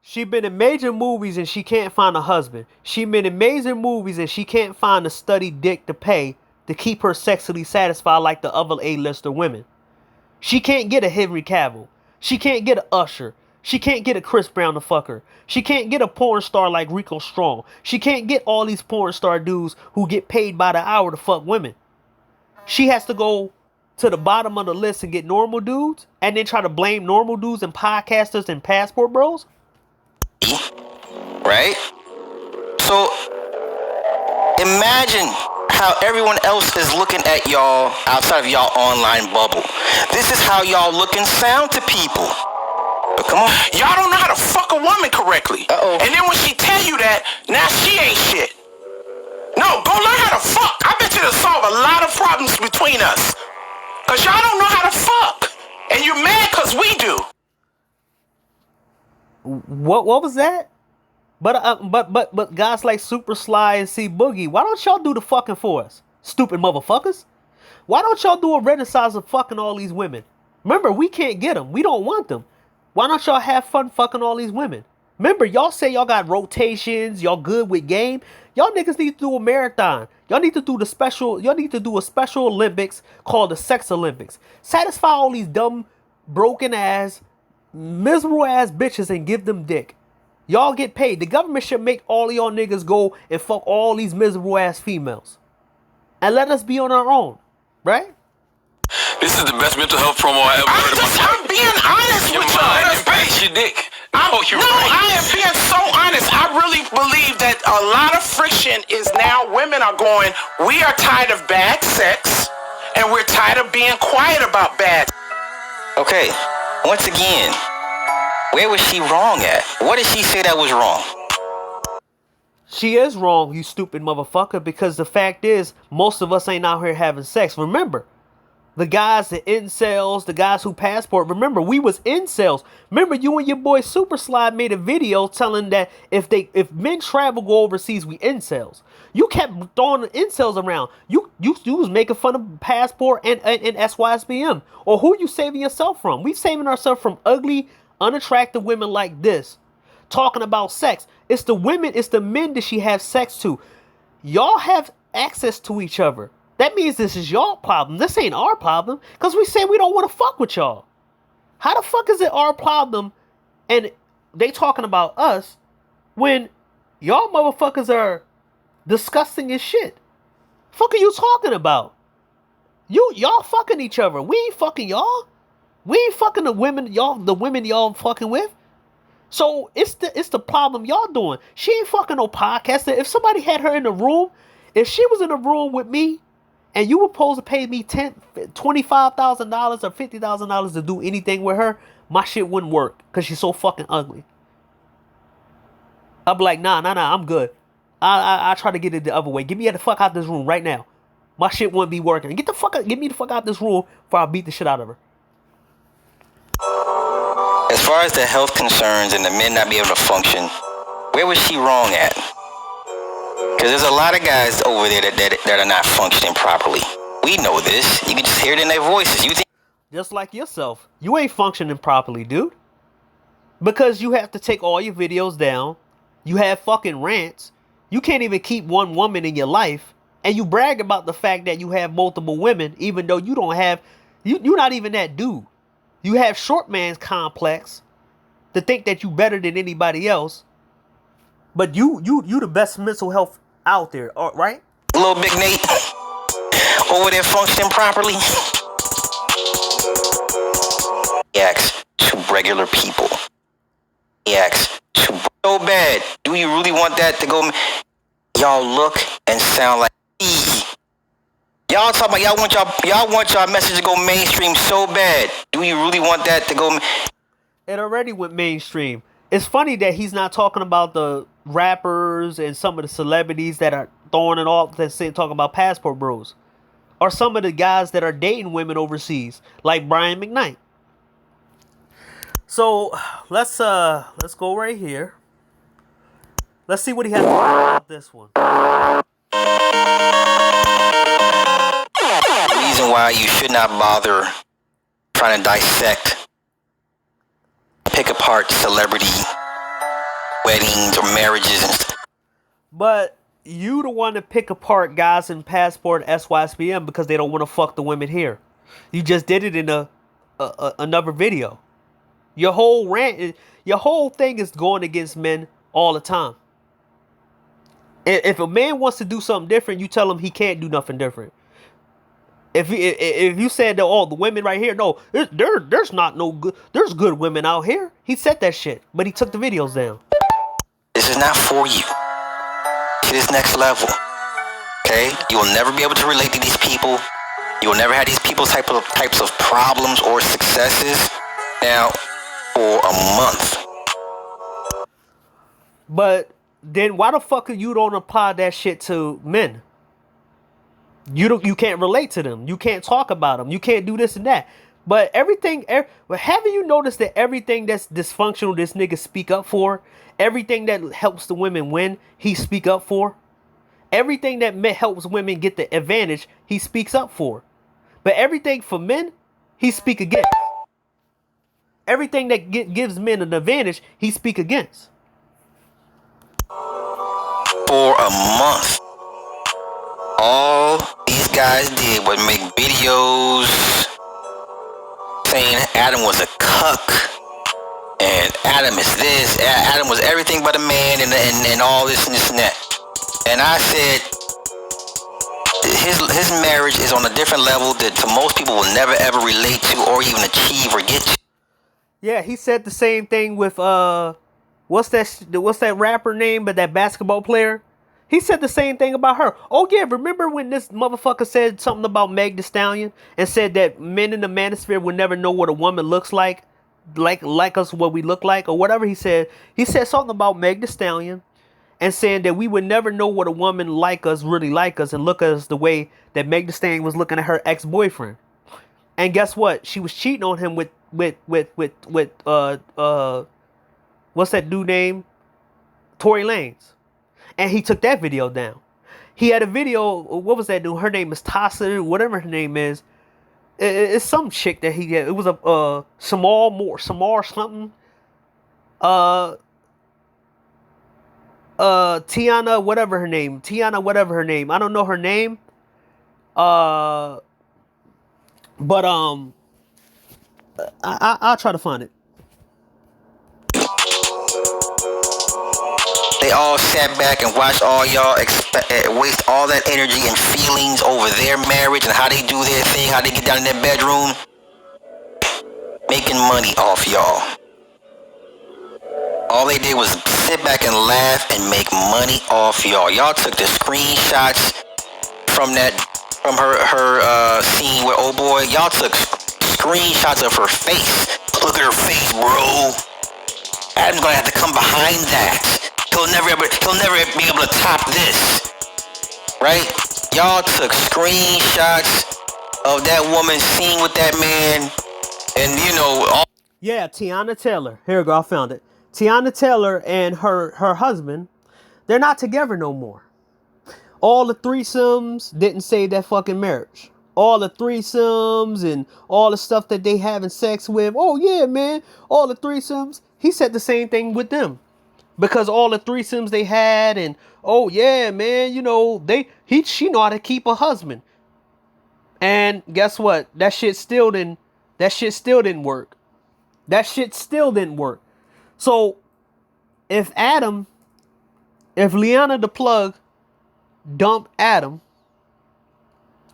She been in major movies and she can't find a husband. She been in major movies and she can't find a steady dick to pay to keep her sexually satisfied like the other A-lister women. She can't get a Henry Cavill. She can't get an Usher. She can't get a Chris Brown to fuck her. She can't get a porn star like Rico Strong. She can't get all these porn star dudes who get paid by the hour to fuck women. She has to go to the bottom of the list and get normal dudes and then try to blame normal dudes and podcasters and passport bros? Right? So, imagine how everyone else is looking at y'all outside of y'all online bubble. This is how y'all look and sound to people. But come on. Y'all don't know how to fuck a woman correctly. Uh-oh. And then when she tell you that, now she ain't shit. No, go learn how to fuck. I bet you it'll solve a lot of problems between us. Cause y'all don't know how to fuck. And you're mad cause we do. What was that? But guys like Super Sly and C Boogie, why don't y'all do the fucking for us? Stupid motherfuckers. Why don't y'all do a renaissance of fucking all these women? Remember, we can't get them. We don't want them. Why don't y'all have fun fucking all these women? Remember, y'all say y'all got rotations, y'all good with game. Y'all niggas need to do a marathon. Y'all need to do a special Olympics called the Sex Olympics. Satisfy all these dumb, broken ass, miserable ass bitches and give them dick. Y'all get paid. The government should make all of y'all niggas go and fuck all these miserable ass females. And let us be on our own. Right? This is the best mental health promo I ever heard in my life. I'm being honest with Mind y'all. impacts your dick. I am being so honest. I really believe that a lot of friction is now women are going, we are tired of bad sex and we're tired of being quiet about bad. Okay, once again, Where was she wrong at? What did she say that was wrong? She is wrong, you stupid motherfucker, because the fact is, most of us ain't out here having sex. Remember, the guys, the incels, the guys who passport, remember, we was incels. Remember, you and your boy Super Slide made a video telling that if men travel, go overseas, we incels. You kept throwing the incels around. You was making fun of passport and SYSBM. Or who you saving yourself from? We saving ourselves from ugly, unattractive women like this. Talking about sex. It's the women, it's the men that she has sex to. Y'all have access to each other. That means this is y'all problem. This ain't our problem. Because we say we don't want to fuck with y'all. How the fuck is it our problem and they talking about us when y'all motherfuckers are disgusting as shit? Fuck are you talking about? Y'all fucking each other. We ain't fucking y'all. We ain't fucking the women y'all fucking with. So it's the problem y'all doing. She ain't fucking no podcaster. If somebody had her in the room, if she was in the room with me, and you were supposed to pay me $25,000 or $50,000 to do anything with her, my shit wouldn't work because she's so fucking ugly. I'd be like, nah, I'm good. I try to get it the other way. Get me the fuck out this room right now. My shit wouldn't be working. Get me the fuck out this room before I beat the shit out of her. As far as the health concerns and the men not being able to function, where was she wrong at? Because there's a lot of guys over there that are not functioning properly. We know this. You can just hear it in their voices. You think just like yourself, you ain't functioning properly, dude. Because you have to take all your videos down. You have fucking rants. You can't even keep one woman in your life. And you brag about the fact that you have multiple women, even though you don't have, you're not even that dude. You have short man's complex to think that you better than anybody else. But you the best mental health out there, right? little Big Nate over there functioning properly? He asks to regular people. He asks to so bad. Do you really want that to go? Y'all look and sound like y'all talking about y'all want y'all message to go mainstream so bad. Do you really want that to go? It already went mainstream. It's funny that he's not talking about the rappers and some of the celebrities that are throwing it off that's talking about passport bros, or some of the guys that are dating women overseas, like Brian McKnight. So let's go right here. Let's see what he has to say about this one. The reason why you should not bother trying to dissect, pick apart celebrity weddings or marriages and stuff. But you the one to pick apart guys in passport SYSBM because they don't want to fuck the women here. You just did it in another video. Your whole rant, your whole thing is going against men all the time. If a man wants to do something different, you tell him he can't do nothing different. If you said that all the women right here, no, there's not no good. There's good women out here. He said that shit, but he took the videos down. This is not for you. To this next level, okay? You will never be able to relate to these people. You will never have these people's types of problems or successes. Now, for a month. But then why the fuck you don't apply that shit to men? You can't relate to them. You can't talk about them. You can't do this and that. But haven't you noticed that everything that's dysfunctional this nigga speak up for? Everything that helps the women win, he speak up for. Everything that helps women get the advantage, he speaks up for. But everything for men, he speak against. Everything that gives men an advantage, he speak against. For a month, all these guys did was make videos saying Adam was a cuck. And Adam is this, Adam was everything but a man, and all this and this and that. And I said, his marriage is on a different level that to most people will never ever relate to or even achieve or get to. Yeah, he said the same thing with what's that rapper name, but that basketball player? He said the same thing about her. Oh yeah, remember when this motherfucker said something about Meg Thee Stallion and said that men in the manosphere will never know what a woman looks like? like us what we look like or whatever he said. He said something about Meg Thee Stallion and saying that we would never know what a woman like us really like us and look at us the way that Meg Thee Stallion was looking at her ex-boyfriend. And guess what? She was cheating on him with what's that dude name? Tory Lanez. And he took that video down. He had a video, what was that dude? Her name is Tassa, whatever her name is. It's some chick that he had. It was a Samar something. Tiana, whatever her name. I don't know her name. But I'll try to find it. They all sat back and watched all y'all waste all that energy and feelings over their marriage and how they do their thing, how they get down in their bedroom, making money off y'all. All they did was sit back and laugh and make money off y'all. Y'all took the screenshots from her scene with old boy. Y'all took screenshots of her face. Look at her face, bro. Adam's gonna have to come behind that. He'll never be able to top this. Right? Y'all took screenshots of that woman scene with that man. And you know, all Yeah, Tiana Taylor. Here we go, I found it. Tiana Taylor and her husband, they're not together no more. All the threesomes didn't save that fucking marriage. All the threesomes and all the stuff that they having sex with. Oh yeah, man. All the threesomes. He said the same thing with them. Because all the threesomes they had and oh yeah, man, you know, she know how to keep a husband. And guess what? That shit still didn't work. That shit still didn't work. So if Liana the plug dump Adam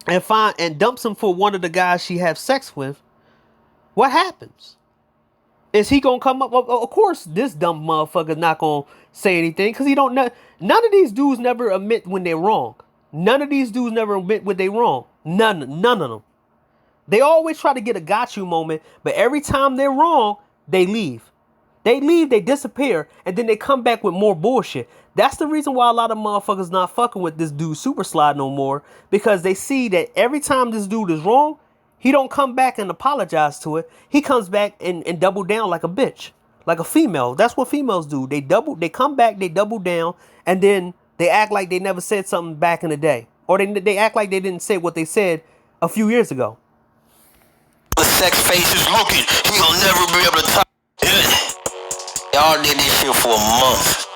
and dumps him for one of the guys she have sex with, what happens? Is he gonna come up? Of course, this dumb motherfucker's not gonna say anything because he don't know. None of these dudes never admit when they're wrong. None of these dudes never admit when they're wrong. None of them. They always try to get a got you moment, but every time they're wrong, they leave. They leave, they disappear, and then they come back with more bullshit. That's the reason why a lot of motherfuckers not fucking with this dude Super Slide no more, because they see that every time this dude is wrong, he don't come back and apologize to it. He comes back and double down like a bitch, like a female. That's what females do. They come back, they double down, and then they act like they never said something back in the day, or they act like they didn't say what they said a few years ago. the sex face is looking, he'll never be able to top it. Y'all did this shit for a month.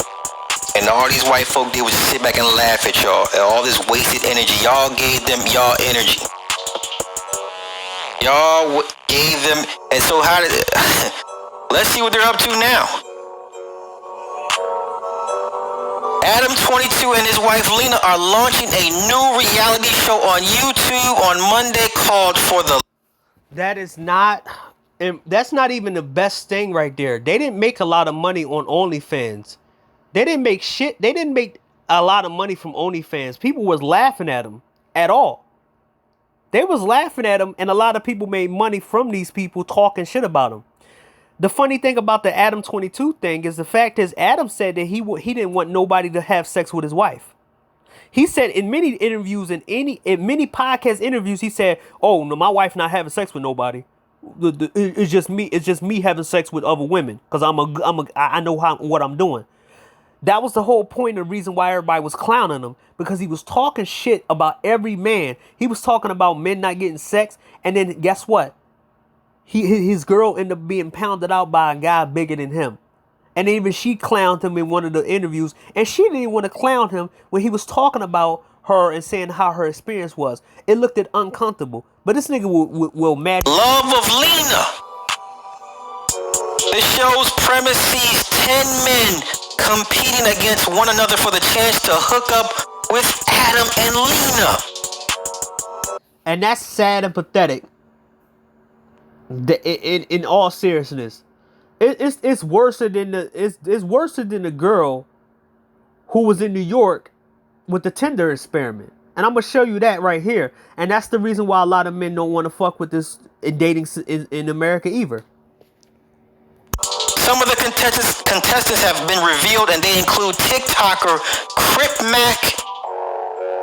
And all these white folk did was sit back and laugh at y'all. And all this wasted energy. Y'all gave them y'all energy. Y'all gave them. And so how did it... Let's see what they're up to now. Adam 22 and his wife Lena are launching a new reality show on YouTube on Monday called For the... That's not even the best thing right there. They didn't make a lot of money on OnlyFans. They didn't make shit. They didn't make a lot of money from OnlyFans. People was laughing at them at all. They was laughing at them, and a lot of people made money from these people talking shit about them. The funny thing about the Adam 22 thing is the fact is Adam said that he didn't want nobody to have sex with his wife. He said in many interviews, in many podcast interviews, he said, "Oh no, my wife not having sex with nobody. It's just me. It's just me having sex with other women because I know what I'm doing." That was the whole point and the reason why everybody was clowning him, because he was talking shit about every man. He was talking about men not getting sex, and then guess what? His girl ended up being pounded out by a guy bigger than him. And even she clowned him in one of the interviews, and she didn't even want to clown him when he was talking about her and saying how her experience was. It looked uncomfortable, but this nigga will match. Love of Lena. The show's premise sees 10 men competing against one another for the chance to hook up with Adam and Lena. And that's sad and pathetic. In all seriousness, it's worse than the girl who was in New York with the Tinder experiment. And I'm gonna show you that right here. And that's the reason why a lot of men don't want to fuck with this in dating in America either. Some of the contestants have been revealed, and they include TikToker Crip Mac,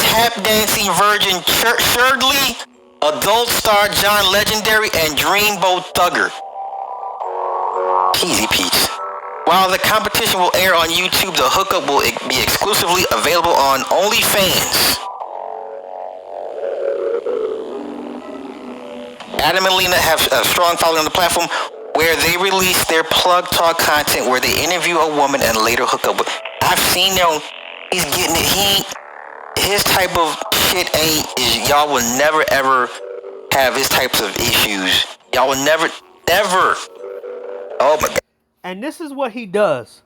tap dancing virgin Sherdley, adult star John Legendary, and Dreamboat Thugger. Peasy Peach. While the competition will air on YouTube, the hookup will be exclusively available on OnlyFans. Adam and Lena have a strong following on the platform where they release their plug talk content where they interview a woman and later hook up with. I've seen them. He's getting it. His type of shit y'all will never ever have his types of issues. Y'all will never ever. Oh my God. And this is what he does.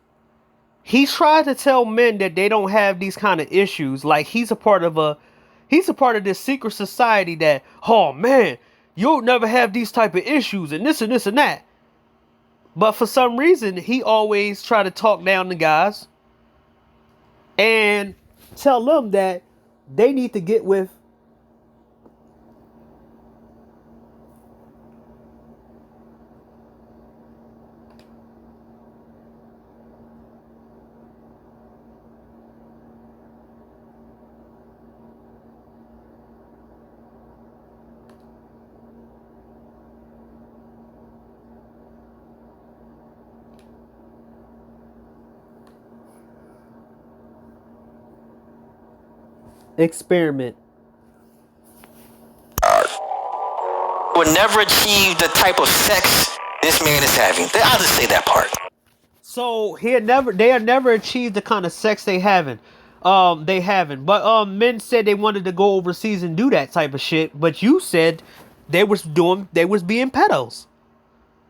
He tries to tell men that they don't have these kind of issues. Like he's a part of this secret society that, oh man, you'll never have these type of issues and this and this and that. But for some reason, he always try to talk down the guys and tell them that they need to get with experiment. Will never achieve the type of sex this man is having. I'll just say that part. So they have never achieved the kind of sex they haven't. But men said they wanted to go overseas and do that type of shit. But you said they was being pedos.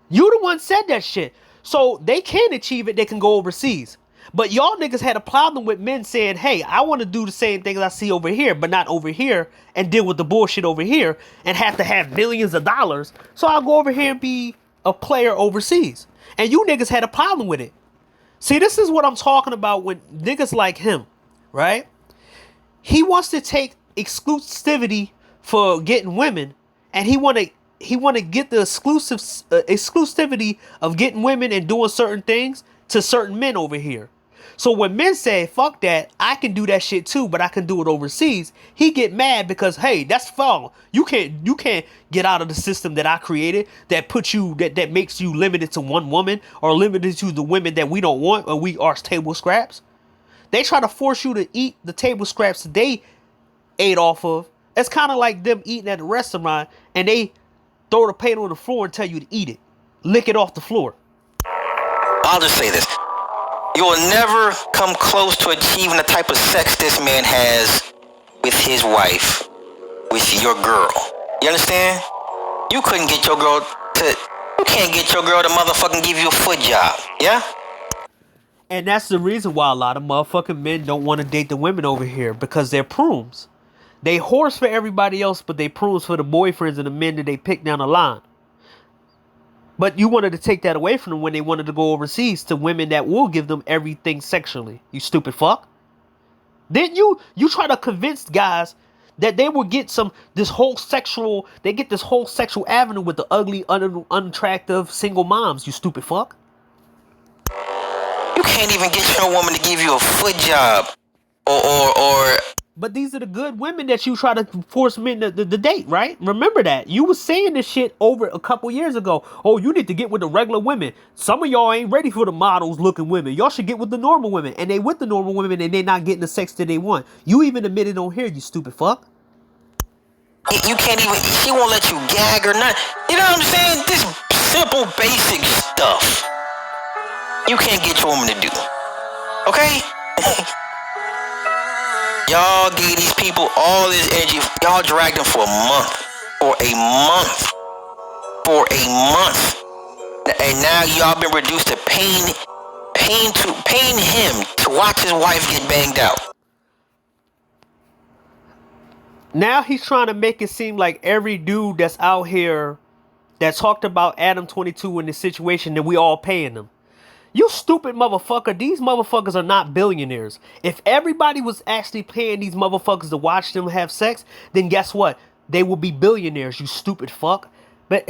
You the one said that shit. So they can achieve it, they can go overseas. But y'all niggas had a problem with men saying, hey, I want to do the same things I see over here, but not over here, and deal with the bullshit over here, and have to have millions of dollars. So I'll go over here and be a player overseas. And you niggas had a problem with it. See, this is what I'm talking about with niggas like him, right? He wants to take exclusivity for getting women, and he want to get the exclusivity of getting women and doing certain things to certain men over here. So when men say, fuck that, I can do that shit too, but I can do it overseas, he get mad because, hey, that's foul. You can't get out of the system that I created that puts you, that makes you limited to one woman or limited to the women that we don't want or we are table scraps. They try to force you to eat the table scraps that they ate off of. It's kind of like them eating at a restaurant and they throw the plate on the floor and tell you to eat it. Lick it off the floor. I'll just say this. You will never come close to achieving the type of sex this man has with his wife, with your girl. You understand? You can't get your girl to motherfucking give you a foot job. Yeah? And that's the reason why a lot of motherfucking men don't want to date the women over here, because they're prunes. They whores for everybody else, but they prunes for the boyfriends and the men that they pick down the line. But you wanted to take that away from them when they wanted to go overseas to women that will give them everything sexually. You stupid fuck. Didn't you try to convince guys that they will get this whole sexual avenue with the ugly, unattractive single moms, you stupid fuck. You can't even get your woman to give you a foot job or But these are the good women that you try to force men to date, right? Remember that. You was saying this shit over a couple years ago. Oh, you need to get with the regular women. Some of y'all ain't ready for the models looking women. Y'all should get with the normal women. And they with the normal women and they not getting the sex that they want. You even admitted on here, you stupid fuck. You can't even, she won't let you gag or not. You know what I'm saying? This simple, basic stuff. You can't get your woman to do. Okay? Y'all gave these people all this energy. Y'all dragged them for a month. And now y'all been reduced to paying him to watch his wife get banged out. Now he's trying to make it seem like every dude that's out here that talked about Adam 22 in this situation that we all paying them. You stupid motherfucker. These motherfuckers are not billionaires. If everybody was actually paying these motherfuckers to watch them have sex, then guess what? They will be billionaires, you stupid fuck. But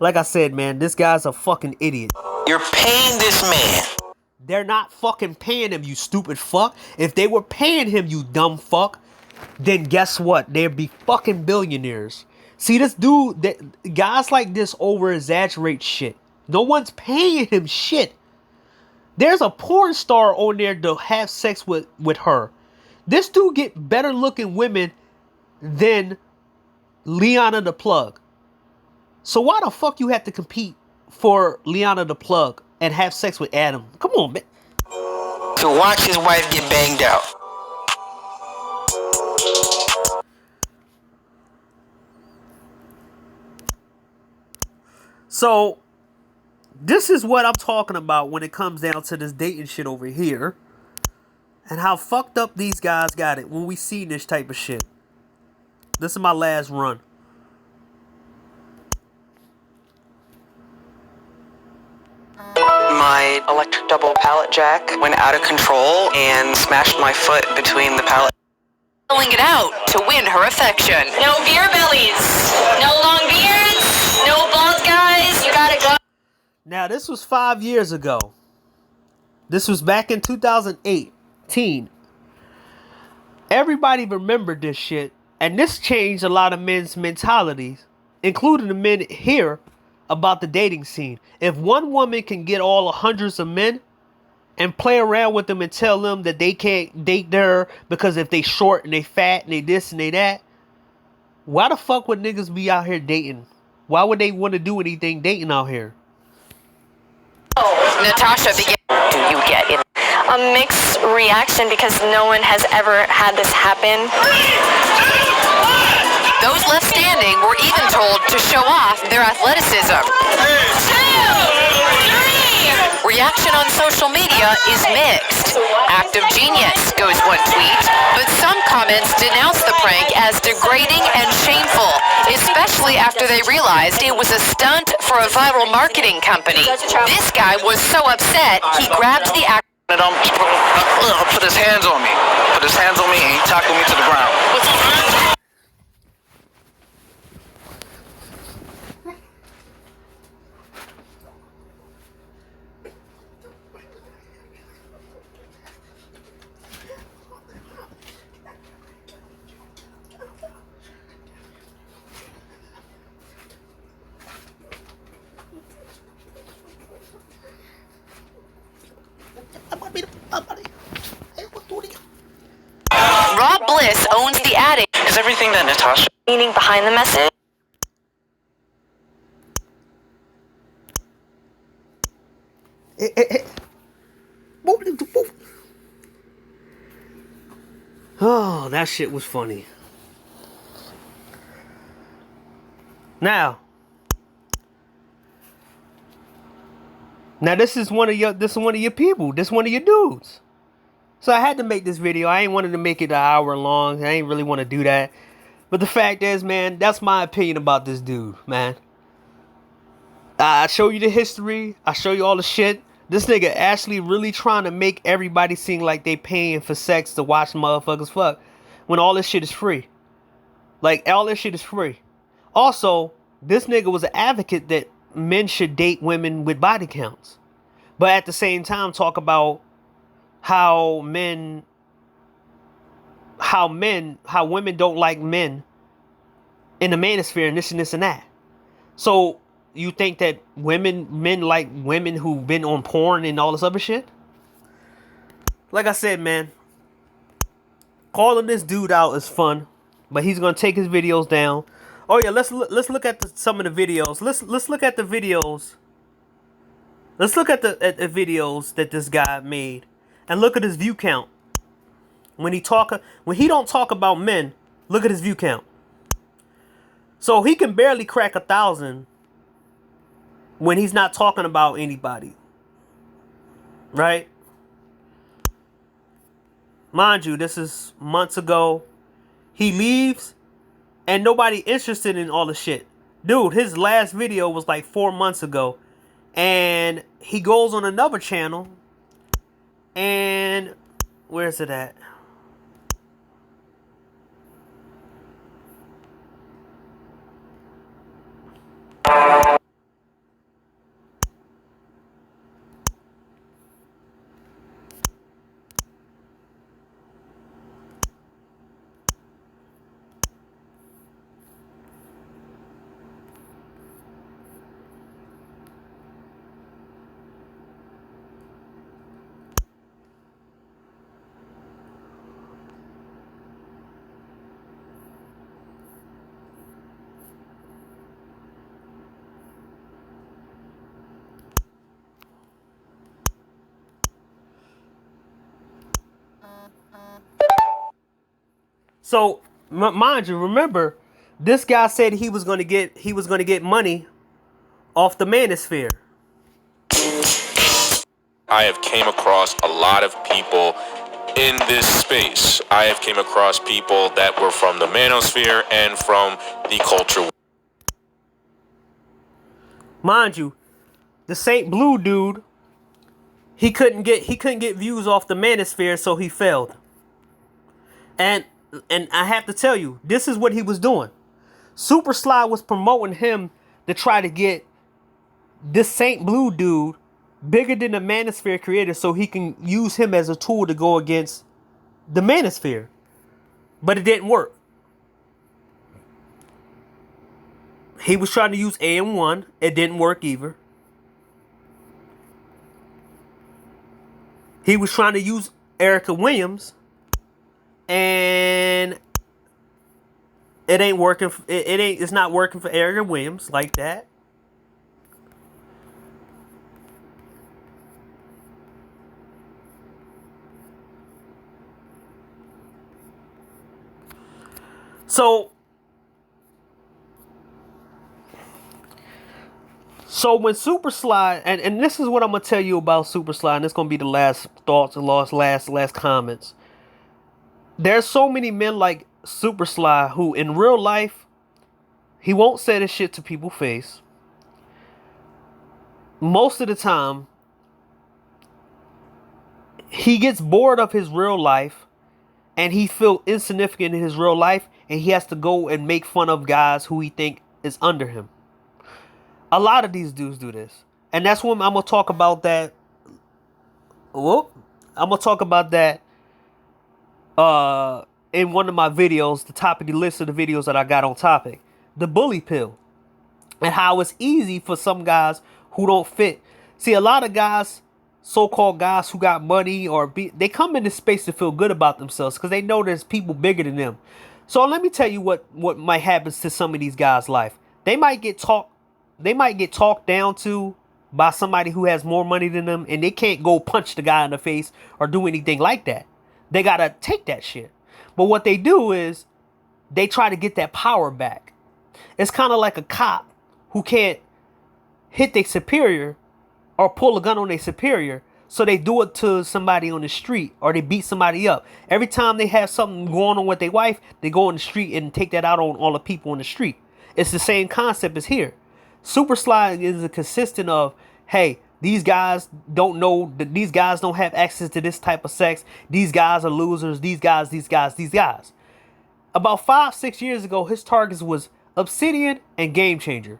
like I said, man, this guy's a fucking idiot. You're paying this man. They're not fucking paying him, you stupid fuck. If they were paying him, you dumb fuck, then guess what? They'd be fucking billionaires. See, this dude, guys like this over exaggerate shit. No one's paying him shit. There's a porn star on there to have sex with her. This dude get better looking women than Liana the Plug. So why the fuck you have to compete for Liana the Plug and have sex with Adam? Come on, man. To watch his wife get banged out. So this is what I'm talking about when it comes down to this dating shit over here. And how fucked up these guys got it when we see this type of shit. This is my last run. My electric double pallet jack went out of control and smashed my foot between the pallet. Filling it out to win her affection. No beer bellies. No long beards. No bald guys. You gotta go. Now, this was 5 years ago. This was back in 2018. Everybody remembered this shit. And this changed a lot of men's mentalities, including the men here, about the dating scene. If one woman can get all hundreds of men and play around with them and tell them that they can't date her because if they short and they fat and they this and they that, why the fuck would niggas be out here dating? Why would they want to do anything dating out here? Natasha began. Do you get it? A mixed reaction because no one has ever had this happen. Those left standing were even told to show off their athleticism. 2, 3. Reaction on social media is mixed. Act of genius, goes one tweet, but some comments denounce the prank as degrading and shameful, especially after they realized it was a stunt for a viral marketing company. This guy was so upset, he grabbed the actor. Put his hands on me. Put his hands on me and he tackled me to the ground. Rob Bliss owns the addict. Is everything that Natasha... Meaning behind the message. Oh, that shit was funny. Now this is one of your people. This is one of your dudes. So I had to make this video. I ain't wanted to make it an hour long. I ain't really want to do that. But the fact is, man, that's my opinion about this dude, man. I show you the history. I show you all the shit. This nigga actually really trying to make everybody seem like they paying for sex to watch motherfuckers fuck, when all this shit is free. Like, all this shit is free. Also, this nigga was an advocate that men should date women with body counts. But at the same time, talk about how women don't like men in the manosphere and this and that. So you think that men like women who've been on porn and all this other shit? Like I said, man, calling this dude out is fun, but he's gonna take his videos down. Oh yeah, let's look at some of the videos. Let's look at the videos. Let's look at the videos that this guy made, and look at his view count. When he don't talk about men, look at his view count. So he can barely crack 1,000 when he's not talking about anybody, right? Mind you, this is months ago. He leaves, and nobody interested in all the shit. Dude, his last video was like 4 months ago. And he goes on another channel. And where's it at? So mind you, remember, this guy said he was gonna get money off the manosphere. I have came across a lot of people in this space. I have came across people that were from the manosphere and from the culture. Mind you, the Saint Blue dude, he couldn't get views off the manosphere, so he failed. And I have to tell you, this is what he was doing. Super Sly was promoting him to try to get this Saint Blue dude bigger than the manosphere creator, so he can use him as a tool to go against the manosphere. But it didn't work. He was trying to use AM1. It didn't work either. He was trying to use Erica Williams, and it ain't working. It's not working for Erica Williams like that. So when Super Sly, and this is what I'm gonna tell you about Super Sly, and it's gonna be the last thoughts and last comments. There's so many men like Super Sly who in real life, he won't say this shit to people's face. Most of the time, he gets bored of his real life and he feel insignificant in his real life, and he has to go and make fun of guys who he think is under him. A lot of these dudes do this. And that's when I'm going to talk about that. I'm going to talk about that in one of my videos, the top of the list of the videos that I got on topic. The bully pill. And how it's easy for some guys who don't fit. See, a lot of guys, so-called guys who got money, they come into space to feel good about themselves because they know there's people bigger than them. So let me tell you what might happen to some of these guys' life. They might get talked down to by somebody who has more money than them, and they can't go punch the guy in the face or do anything like that. They gotta take that shit. But what they do is they try to get that power back. It's kind of like a cop who can't hit their superior or pull a gun on their superior, so they do it to somebody on the street, or they beat somebody up. Every time they have something going on with their wife, they go on the street and take that out on all the people on the street. It's the same concept as here. Super Sly is a consistent of, hey, these guys don't know that these guys don't have access to this type of sex. These guys are losers. These guys. About 5-6 years ago, his targets was Obsidian and Game Changer.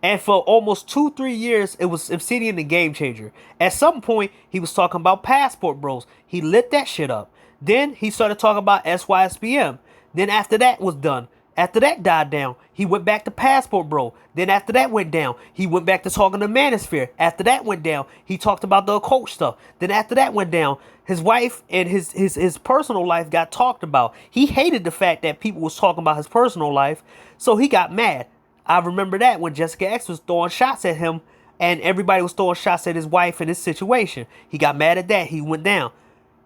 And for almost 2-3 years, it was Obsidian and Game Changer. At some point, he was talking about Passport Bros. He lit that shit up. Then he started talking about SYSBM. Then after that was done, after that died down, he went back to Passport Bro. Then after that went down, he went back to talking to Manosphere. After that went down, he talked about the occult stuff. Then after that went down, his wife and his personal life got talked about. He hated the fact that people was talking about his personal life, so he got mad. I remember that when Jessica X was throwing shots at him and everybody was throwing shots at his wife and his situation. He got mad at that. He went down.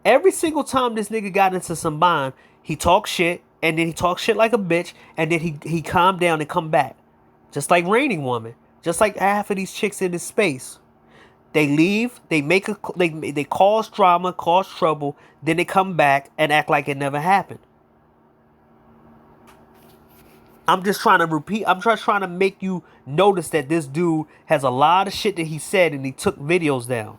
Every single time this nigga got into some bind, he talked shit, and then he talked shit like a bitch, and then he calmed down and come back. Just like Raining Woman. Just like half of these chicks in this space. They leave, they cause drama, cause trouble, then they come back and act like it never happened. I'm just trying to make you notice that this dude has a lot of shit that he said, and he took videos down.